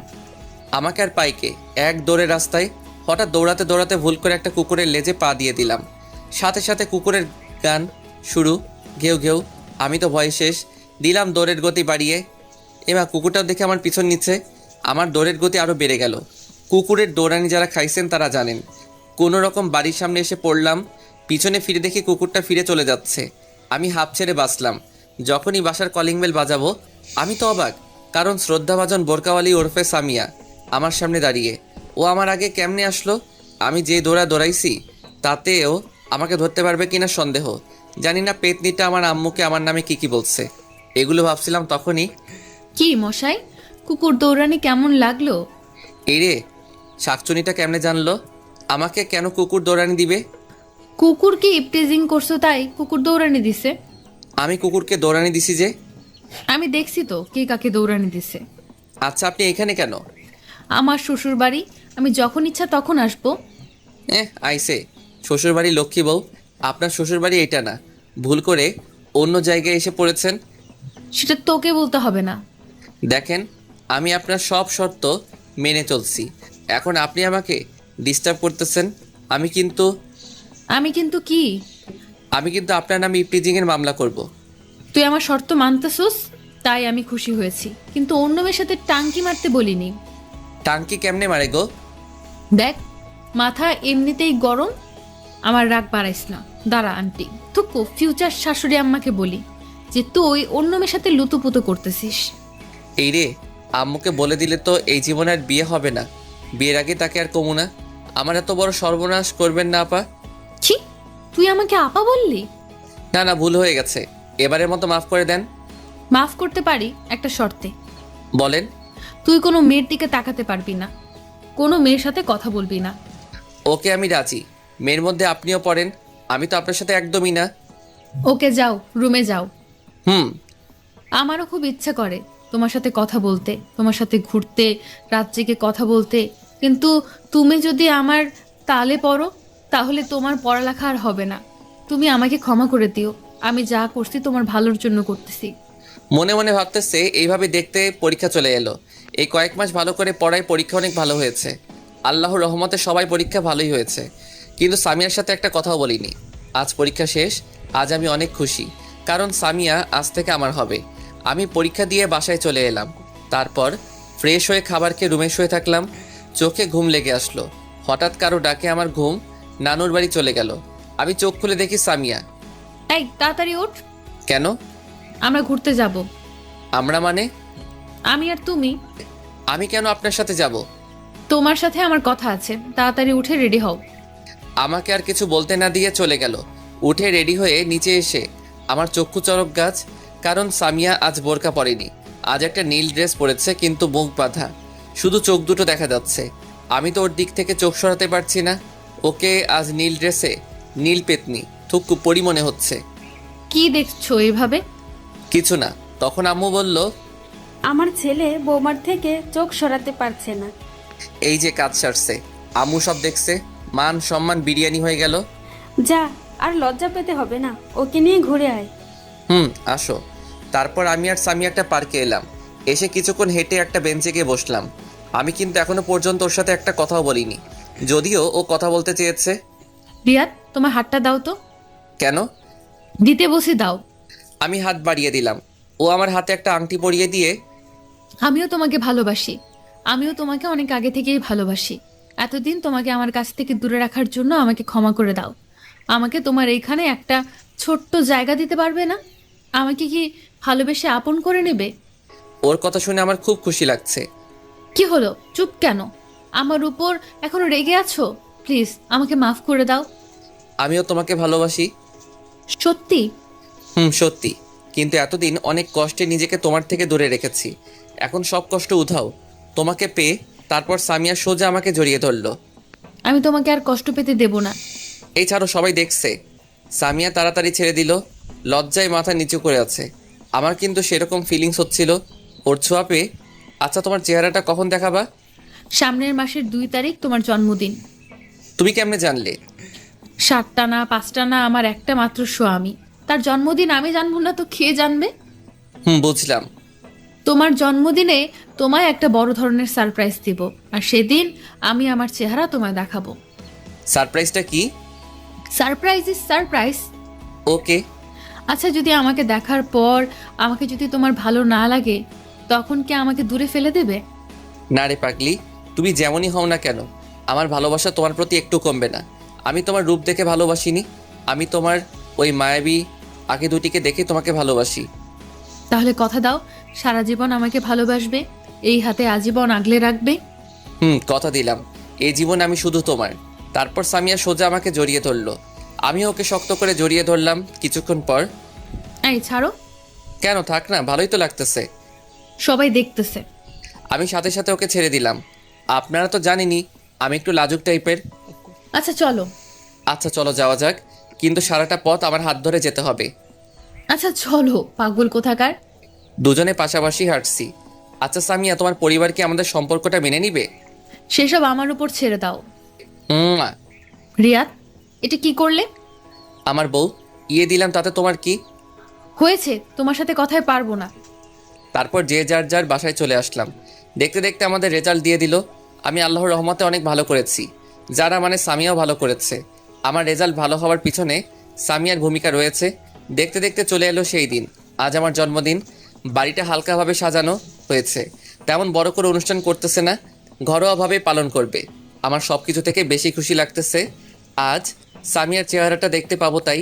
আমাকে আর পাইকে এক দৌড়ে রাস্তায় হঠাৎ দৌড়াতে দৌড়াতে ভুল করে একটা কুকুরের লেজে পা দিয়ে দিলাম। সাথে সাথে কুকুরের গান শুরু, ঘেউ ঘেউ। আমি তো ভয় শেষ, দিলাম দৌড়ের গতি বাড়িয়ে। এবার কুকুরটাও দেখে আমার পিছন নিচ্ছে। আমার দৌড়ের গতি আরও বেড়ে গেল। কুকুরের দৌড়ানি যারা খাইছেন তারা জানেন। কোনো রকম বাড়ির সামনে এসে পড়লাম। পিছনে ফিরে দেখি কুকুরটা ফিরে চলে যাচ্ছে। আমি হাঁপ ছেড়ে বাঁচলাম। যখনই বাসার কলিং বেল বাজাবো আমি তো অবাক, কারণ শ্রদ্ধাভাজন বোরকাওয়ালি ওরফে সামিয়া আমার সামনে দাঁড়িয়ে। ও আমার আগে কেমনে আসলো? আমি যে দৌড়াইছি তাতেও আমাকে ধরতে পারবে কিনা সন্দেহ। জানি না পেতনিটা আমার আম্মুকে আমার নামে কি বলছে। এগুলো ভাবছিলাম তখনই। কি মশাই, কুকুর দৌড়ানি কেমন লাগলো? এই রে, শাকচুনিটা কেমনে জানলো আমাকে কেন কুকুর দৌড়ানি দিবে? কুকুর কি ইপটিজিং করছো তাই কুকুর দৌড়ানি দিছে? আমি কুকুরকে দৌড়ানি দিছি যে? আমি দেখছি তো কে কাকে দৌড়ানি দিছে। আচ্ছা, আপনি এখানে কেন? আমার শ্বশুর বাড়ি, আমি যখন ইচ্ছা তখন আসবো। আইসে শ্বশুরবাড়ি লক্ষ্মী বউ। আপনার শ্বশুরবাড়ি এটা না, ভুল করে অন্য জায়গায় এসে পড়েছেন। সেটা তোকে বলতে হবে না। দেখেন, আমি আপনার সব শর্ত মেনে চলছি। এখন আপনি আমাকে ডিস্টার্ব করতেছেন। আমি কিন্তু কি? আপনার নামে ইপটিজিংয়ের মামলা করব। তুই আমার শর্ত মানতেছস তাই আমি খুশি হয়েছি, কিন্তু অন্য মেয়ের সাথে টাঙ্কি মারতে বলিনি। টাঙ্কি কেমনে মারে গো? দেখ, মাথা এমনিতেই গরম, আমার রাগ বাড়াইস না। দাঁড়া আন্টি, থুকু ফিউচার শাশুড়ি আম্মাকে বলি যে তুই অন্য মেয়ের সাথে লুতুপুতু করতেছিস। এই রে, আম্মুকে বলে দিলে তো এই জীবনে আর বিয়ে হবে না। বিয়ের আগে তাকে আর কমু না। আমার এত বড় সর্বনাশ করবেন না আপা। ছি, তুই আমাকে আপা বললি? না, ভুল হয়ে গেছে। এবারের মতো মাফ করে দেন। মাফ করতে পারি একটা শর্তে। বলেন। তুই কোনো মেয়ের দিকে তাকাতে পারবি না, কোনো মেয়ের সাথে কথা বলবি না। ওকে, আমি রাজি। মেয়ের মধ্যে আপনিও পড়েন। আমি তো আপনার সাথে একদমই না। ওকে, যাও, রুমে যাও। হুম। আমারও খুব ইচ্ছা করে তোমার সাথে কথা বলতে, তোমার সাথে ঘুরতে, রাত জেগে কথা বলতে, কিন্তু তুমি যদি আমার তালে পড়ো তাহলে তোমার পড়ালেখা আর হবে না। তুমি আমাকে ক্ষমা করে দিও, আমি যা করছি তোমার ভালোর জন্য করতেছি। মনে মনে ভাবতেছে এইভাবে দেখতে পরীক্ষা চলে এলো। এই কয়েক মাস ভালো করে পড়ায় পরীক্ষা অনেক ভালো হয়েছে। আল্লাহর রহমতে সবাই পরীক্ষা ভালোই হয়েছে, কিন্তু সামিয়ার সাথে একটা কথাও বলিনি। আজ পরীক্ষা শেষ। আজ আমি অনেক খুশি, কারণ সামিয়া আজ থেকে আমার হবে। আমি পরীক্ষা দিয়ে বাসায় চলে এলাম। তারপর ফ্রেশ হয়ে খাবার খেয়ে রুমে শুয়ে থাকলাম। চোখে ঘুম লেগে আসলো। হঠাৎ কারো ডাকে আমার ঘুম নানুর বাড়ি চলে গেল। আমি চোখ খুলে দেখি সামিয়া। এই তাড়াতাড়ি ওঠ, কেন? আমরা ঘুরতে যাব। আমরা মানে? আমি আর তুমি। আমি কেন আপনার সাথে যাব? তোমার সাথে আমার কথা আছে, তাড়াতাড়ি উঠে রেডি হও। আমাকে আর কিছু বলতে না দিয়ে চলে গেল। উঠে রেডি হয়ে নিচে এসে আমার চক্ষু চরক গাছ, কারণ সামিয়া আজ বোরকা পরেনি। আজ একটা নীল ড্রেস পরেছে, কিন্তু মুখ বাঁধা, শুধু চোখ দুটো দেখা যাচ্ছে। আমি তো ওর দিক থেকে চোখ সরাতে পারছি না। ওকে আজ নীল ড্রেসে নীল পেতনি থুকু পরি মনে হচ্ছে। কি দেখছো এইভাবে? কিছু না। তখন আম্মু বলল, আমার ছেলে বৌমার থেকে চোখ সরাতে পারছে না। এই যে কাজ সারছে। আম্মু সব দেখছে। মান সম্মান বিরিয়ানি হয়ে গেল। যা, আর লজ্জা পেতে হবে না, ওকে নিয়ে ঘুরে আয়। আসো। তারপর আমি আর সামি একটা পার্কে এলাম। এসে কিছুক্ষণ হেঁটে একটা বেঞ্চে গিয়ে বসলাম। আমি কিন্তু এখনো পর্যন্ত ওর সাথে একটা কথাও বলিনি, যদিও ও কথা বলতে চেয়েছে। রিয়াদ, তোমার হাতটা দাও তো। কেন? দিতে বসে দাও। আমি হাত বাড়িয়ে দিলাম। ও আমার হাতে একটা আংটি পরিয়ে দিয়ে, আমিও তোমাকে ভালোবাসি, আমিও তোমাকে অনেক আগে থেকেই ভালোবাসি। এতদিন তোমাকে আমার কাছ থেকে দূরে রাখার জন্য আমাকে ক্ষমা করে দাও। আমাকে তোমার এইখানে একটা ছোট্ট জায়গা দিতে পারবে না? আমাকে কি ভালোবেসে আপন করে নেবে? ওর কথা শুনে আমার খুব খুশি লাগছে। কি হলো, চুপ কেন? আমার উপর এখনো রেগে আছো? প্লিজ আমাকে মাফ করে দাও। আমিও তোমাকে ভালোবাসি। সত্যি? সত্যি। কিন্তু এতদিন অনেক কষ্টে নিজেকে তোমার থেকে দূরে রেখেছি। এখন সব কষ্ট উধাও তোমাকে পেয়ে। তারপর সামিয়া সোজা আমাকে জড়িয়ে ধরলো। আমি তোমাকে আর কষ্ট পেতে দেব না। এই ছাড়ো, সবাই দেখছে। সামিয়া তাড়াতাড়ি ছেড়ে দিল, লজ্জায় মাথা নিচু করে আছে। আমার কিন্তু সেরকম ফিলিংস হচ্ছিল ওর ছোঁয়া পেয়ে। আচ্ছা, তোমার চেহারাটা কখন দেখাবা? সামনের মাসের 2 তারিখ তোমার জন্মদিন। তুমি কেমনে জানলে? 7টা না 5টা না, আমার একটা মাত্র স্বামী, তার জন্মদিন আমি জানবো না তো কে জানবে? বুঝলাম। তোমার জন্মদিনে তোমায় একটা বড় ধরনের সারপ্রাইজ দিব, আর সেদিন আমি আমার চেহারা তোমায় দেখাবো। সারপ্রাইজটা কি? Surprise is surprise. ওকে। আচ্ছা, যদি আমাকে দেখার পর আমাকে যদি তোমার ভালো না লাগে, তখন কি আমাকে দূরে ফেলে দেবে? না রে পাগলি, তুমি যেমনই হও না কেন, আমার ভালোবাসা তোমার প্রতি একটু কমবে না। আমি তোমার রূপ দেখে ভালোবাসিনি, আমি তোমার ওই মায়াবী আঁখি দুটিকে দেখে তোমাকে ভালোবাসি। তাহলে কথা দাও, সারা জীবন আমাকে ভালোবাসবে, এই হাতে আজীবন আগলে রাখবে। কথা দিলাম, এই জীবন আমি শুধু তোমার। তারপর সামিয়া সোজা আমাকে জড়িয়ে ধরলো, আমি ওকে শক্ত করে জড়িয়ে ধরলাম। কিছুক্ষণ পর, এই ছাড়ো। কেন, থাক না, ভালোই তো লাগতেছে। সবাই দেখতেছে। আমি সাথে সাথে ওকে ছেড়ে দিলাম। আপনারা তো জানেনই আমি একটু লাজুক টাইপের। আচ্ছা চলো। আচ্ছা চলো, যাওয়া যাক, কিন্তু সারাটা পথ আমার হাত ধরে যেতে হবে। আচ্ছা চলো, পাগল কোথাকার। দুজনে পাশাপাশি হাঁটছি। আচ্ছা সামিয়া, তোমার পরিবার কি আমাদের সম্পর্কটা মেনে নিবে? সেসব আমার উপর ছেড়ে দাও। উম্মা। রিয়াদ, এটা কি করলে? আমার বউ ইয়ে দিলাম, তাতে তোমার কি হয়েছে? তোমার সাথে কথায় পারবো না। তারপর যে যার যার বাসায় চলে আসলাম। দেখতে দেখতে আমাদের রেজাল্ট দিয়ে দিল। আমি আল্লাহর রহমতে অনেক ভালো করেছি, যারা মানে সামিয়াও ভালো করেছে। আমার রেজাল্ট ভালো হওয়ার পিছনে সামিয়ার ভূমিকা রয়েছে। দেখতে দেখতে চলে এলো সেই দিন। আজ আমার জন্মদিন। বাড়িটা হালকাভাবে সাজানো হয়েছে, তেমন বড় করে অনুষ্ঠান করতেছে না, ঘরোয়াভাবে পালন করবে। আমার সব কিছু থেকে বেশি খুশি লাগতেছে আজ সামিয়ার চেহারাটা দেখতে পাবো, তাই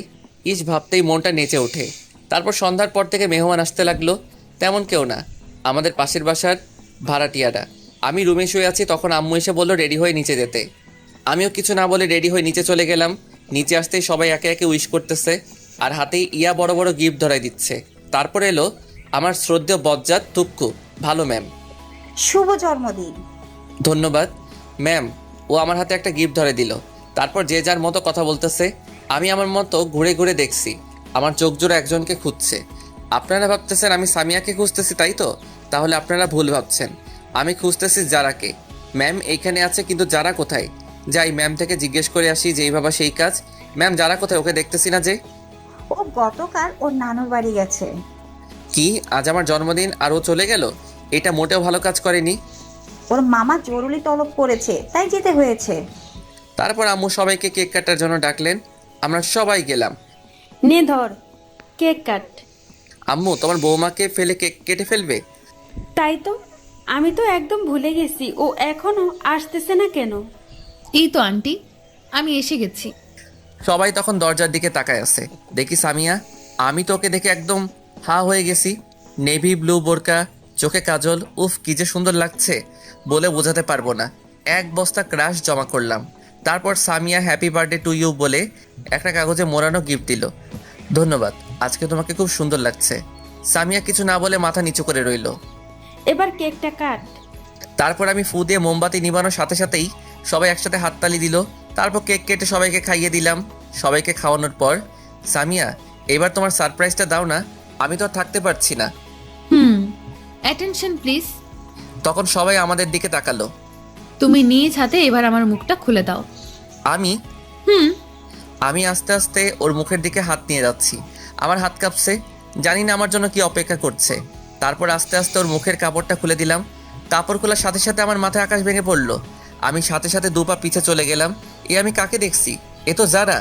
ইস ভাবতেই মনটা নেচে ওঠে। তারপর সন্ধ্যার পর থেকে মেহমান আসতে লাগলো। তেমন কেউ না, আমাদের পাশের বাসার ভাড়াটিয়ারা। আমি রুমে শুয়ে আছি, তখন আম্মু এসে বললো রেডি হয়ে নিচে যেতে। আমিও কিছু না বলে রেডি হয়ে নিচে চলে গেলাম। নিচে আসতেই সবাই একে একে উইশ করতেছে, আর হাতেই ইয়া বড় বড় গিফট ধরাই দিচ্ছে। তারপর এলো আমার শ্রদ্ধেয় বজ্জাত তুক্কু। ভালো ম্যাম। শুভ জন্মদিন। ধন্যবাদ ম্যাম। ও আমার হাতে একটা গিফট ধরে দিল। তারপর যে যার মতো কথা বলতেছে। আমি আমার মতো ঘুরে ঘুরে দেখছি, আমার চোখ জোড়া একজনকে খুঁজছে। আপনারা ভাবতেছেন আমি সামিয়াকে খুঁজতেছি, তাই তো? তাহলে আপনারা ভুল ভাবছেন, আমি খুঁজতেছি যারাকে। ম্যাম এইখানে আছে, কিন্তু যারা কোথায়? যাই ম্যাম থেকে জিজ্ঞেস করে আসি, যেই ভাবা সেই কাজ। ম্যাম যারা কোথায়? ওকে দেখতেছি না যে। ও গতকাল ওর নানুর বাড়ি গেছে। কি, আজ আমার জন্মদিন আর ও চলে গেল? এটা মোটেও ভালো কাজ করেনি। ওর মামা জরুরি তলব করেছে, তাই যেতে হয়েছে। তারপর আম্মু সবাইকে কেক কাটার জন্য ডাকলেন। আমরা সবাই গেলাম। নে ধর, কেক কাট। আম্মু, তোমার বৌমাকে ফেলে কেক কেটে ফেলবে? তাই তো, আমি তো একদম ভুলে গেছি, ও এখনো আসতেছে না কেন? এই তো আন্টি, আমি এসে গেছি। সবাই তখন দরজার দিকে তাকায় আছে। দেখি সামিয়া। আমি তো ওকে দেখে একদম হা হয়ে গেছি। নেভি ব্লু বোরকা, চোখে কাজল, উফ কি যে সুন্দর লাগছে, বলে বোঝাতে পারবো না। এক বস্তা ক্রাশ জমা করলাম। তারপর Samia happy birthday to you বলে একটা কাগজে মোড়ানো গিফট দিল। ধন্যবাদ, আজকে তোমাকে খুব সুন্দর লাগছে। সামিয়া কিছু না বলে মাথা নিচু করে রইল। এবার কেকটা কাট। তারপর আমি ফু দিয়ে মোমবাতি নিবানোর সাথে সাথেই সবাই একসাথে হাততালি দিল। তারপর কেক কেটে সবাইকে খাইয়ে দিলাম। সবাইকে খাওয়ানোর পর, সামিয়া এবার তোমার সারপ্রাইজটা দাও না, আমি তো আর থাকতে পারছি না। Attention please. তখন সবাই আমাদের দিকে তাকালো। তুমি নিজ হাতে এবার আমার মুখটা খুলে দাও। আমি আমি আস্তে আস্তে ওর মুখের দিকে হাত নিয়ে যাচ্ছি। আমার হাত কাঁপছে, জানি না আমার জন্য কি অপেক্ষা করছে। তারপর আস্তে আস্তে ওর মুখের কাপড়টা খুলে দিলাম। কাপড় খোলার সাথে সাথে আমার মাথায় আকাশ ভেঙে পড়লো। আমি সাথে সাথে 2 পা পিছে চলে গেলাম। আমি কাকে দেখছি? এ তো যারা।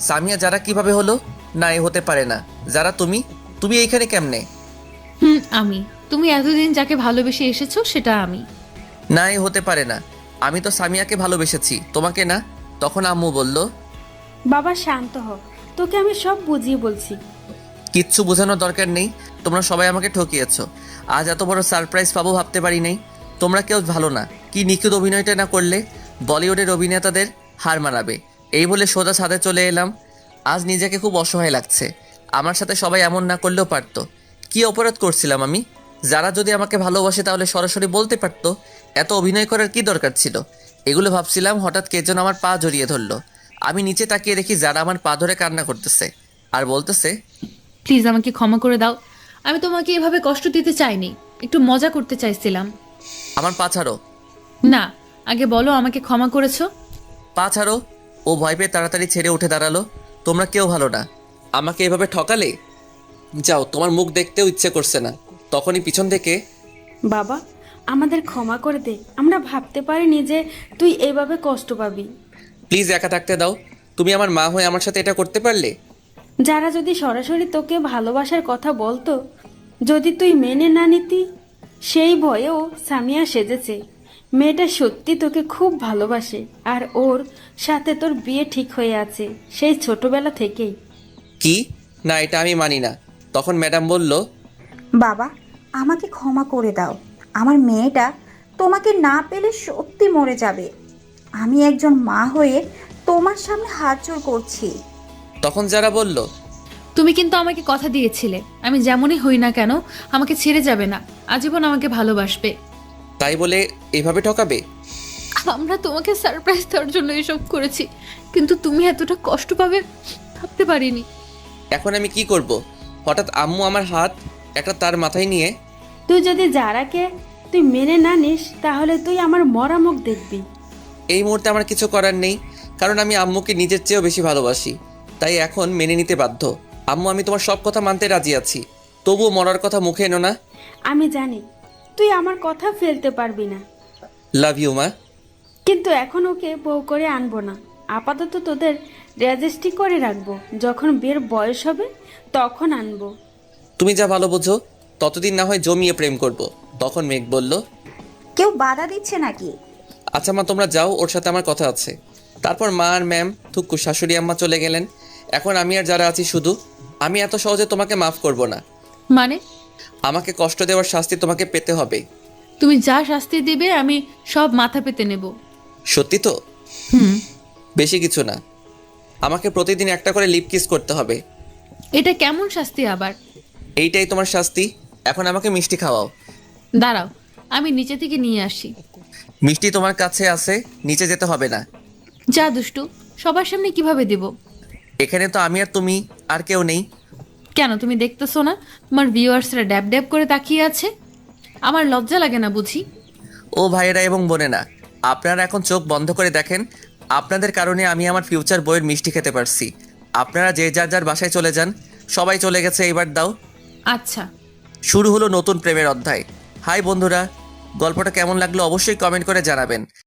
সামিয়া যারা কিভাবে হলো? না, এ হতে পারে না। যারা তুমি তুমি এইখানে কেমনে? আমি। তুমি এতদিন যাকে ভালোবেসে এসেছো সেটা আমি। না, এ হতে পারে না। আমি তো সামিয়াকে ভালোবেসেছি, তোমাকে না। তখন আম্মু বলল, বাবা শান্ত হ, তোকে আমি সব বুঝিয়ে বলছি। কিচ্ছু বোঝানোর দরকার নেই, তোমরা সবাই আমাকে ঠকিয়েছো। আজ এত বড় সারপ্রাইজ পাবো ভাবতে পারি নাই। তোমরা কেউ ভালো না। কি নিখুঁত অভিনয়টা না করলে বলিউডের অভিনেতাদের হার মানাবে। এই বলে সোজা ছাদে চলে এলাম। আজ নিজেকে খুব অসহায় লাগছে। আমার সাথে সবাই এমন না করলেও পারতো। কি অপরাধ করছিলাম আমি? যারা যদি আমাকে ভালোবাসে তাহলে সরাসরি বলতে পারতো। এত অভিনয় করার কি দরকার ছিল? এগুলো ভাবছিলাম, হঠাৎ কে যেন আমার পা জড়িয়ে ধরলো। আমি নিচে তাকিয়ে দেখি যারা আমার পা ধরে কান্না করতেছে আর বলতেছে, প্লিজ আমাকে ক্ষমা করে দাও। আমি তোমাকে এভাবে কষ্ট দিতে চাইনি, একটু মজা করতে চাইছিলাম। আমার পা ছাড়ো, না, আগে বলো আমাকে ক্ষমা করেছো। পা ছাড়ো। ও ভয় পেয়ে তাড়াতাড়ি ছেড়ে উঠে দাঁড়ালো। তোমরা কেউ ভালো না, আমাকে এভাবে ঠকালে। যাও, তোমার মুখ দেখতেও ইচ্ছে করছে না। তখনই পিছন থেকে, বাবা আমাদের ক্ষমা করে দে, আমরা ভাবতে পারিনি যে তুই এভাবে কষ্ট পাবি। প্লিজ একা থাকতে দাও। তুমি আমার মা হয়ে আমার সাথে এটা করতে পারলে? যারা যদি সরাসরি তোকে ভালোবাসার কথা বলতো, যদি তুই মেনে না নিতি, সেই ভয়েও সামিয়া সেজেছে। মেয়েটা সত্যি তোকে খুব ভালোবাসে আর ওর সাথে তোর বিয়ে ঠিক হয়ে আছে সেই ছোটবেলা থেকেই। কি না, এটা আমি মানি না। তখন ম্যাডাম বলল, বাবা, আমাকে ক্ষমা করে দাও। আমার মেয়েটা তোমাকে না পেলে সত্যি মরে যাবে। আমি একজন মা হয়ে তোমার সামনে হাত জোড় করছি। তখন যারা বলল, তুমি কিন্তু আমাকে কথা দিয়েছিলে, আমি যেমনই হই না কেন আমাকে ছেড়ে যাবে না, আজীবন আমাকে ভালোবাসবে। তাই বলে এভাবে ঠকাবে? আমরা তোমাকে সারপ্রাইজ দেওয়ার জন্য এসব করেছি, কিন্তু তুমি এতটা কষ্ট পাবে ভাবতে পারিনি। এখন আমি কি করব? হঠাৎ আম্মু আমার হাত একটা তার মাথায় নিয়ে, তুই যদি যারাকে তুই মেনে না নিস তাহলে তুই আমার মরা মুখ দেখবি। এই মুহূর্তে আমার কিছু করার নেই, কারণ আমি আম্মুকে নিজের চেয়েও বেশি ভালোবাসি। তাই এখন মেনে নিতে বাধ্য। আম্মু, আমি তোমার সব কথা মানতে রাজি আছি, তবুও মরার কথা মুখে এনো না। আমি জানি তুই আমার কথা ফেলতে পারবি না, লাভ ইউ মা। কিন্তু এখন ওকে বউ করে আনবো না। আপাতত তোদের রেজিস্ট্রি করে রাখবো, যখন বিয়ের বয়স হবে তখন আনবো। তুমি যা ভালো বোঝো, ততদিন না হয় জমিয়ে প্রেম করব। তখন মেঘ বলল, কেউ বাধা দিচ্ছে নাকি? আচ্ছা মা, তোমরা যাও, ওর সাথে আমার কথা আছে। তারপর মা আর ম্যাম, থুক্কু শাশুড়ি আম্মা চলে গেলেন। এখন আমি আর যারা আছি শুধু। আমি এত সহজে তোমাকে মাফ করব না। মানে? আমাকে কষ্ট দেওয়ার শাস্তি তোমাকে পেতে হবে। তুমি যা শাস্তি দিবে আমি সব মাথা পেতে নেব। সত্যি তো? হুম। বেশি কিছু না, আমাকে প্রতিদিন একটা করে লিপ কিস করতে হবে। এটা কেমন শাস্তি আবার? এইটাই তোমার শাস্তি। এখন আমাকে মিষ্টি খাওয়াও। দাঁড়াও, আমি নিচে থেকে নিয়ে আসি। মিষ্টি তোমার কাছে আছে, নিচে যেতে হবে না। যা দুষ্টু, সবার সামনে কিভাবে দেব? এখানে তো আমি আর তুমি, আর কেউ নেই। কেন তুমি দেখতেছো না তোমার ভিউয়ার্সরা ড্যাব ড্যাব করে তাকিয়ে আছে? আমার লজ্জা লাগে না বুঝি? ও ভাইয়েরা এবং বোনেরা, আপনারা এখন চোখ বন্ধ করে দেখেন। আপনাদের কারণে আমি আমার ফিউচার বইয়ের মিষ্টি খেতে পারছি। আপনারা যে যার যার বাসায় চলে যান। সবাই চলে গেছে, এবার দাও। আচ্ছা। শুরু হলো নতুন প্রেমের অধ্যায়। হাই বন্ধুরা, গল্পটা কেমন লাগলো অবশ্যই কমেন্ট করে জানাবেন।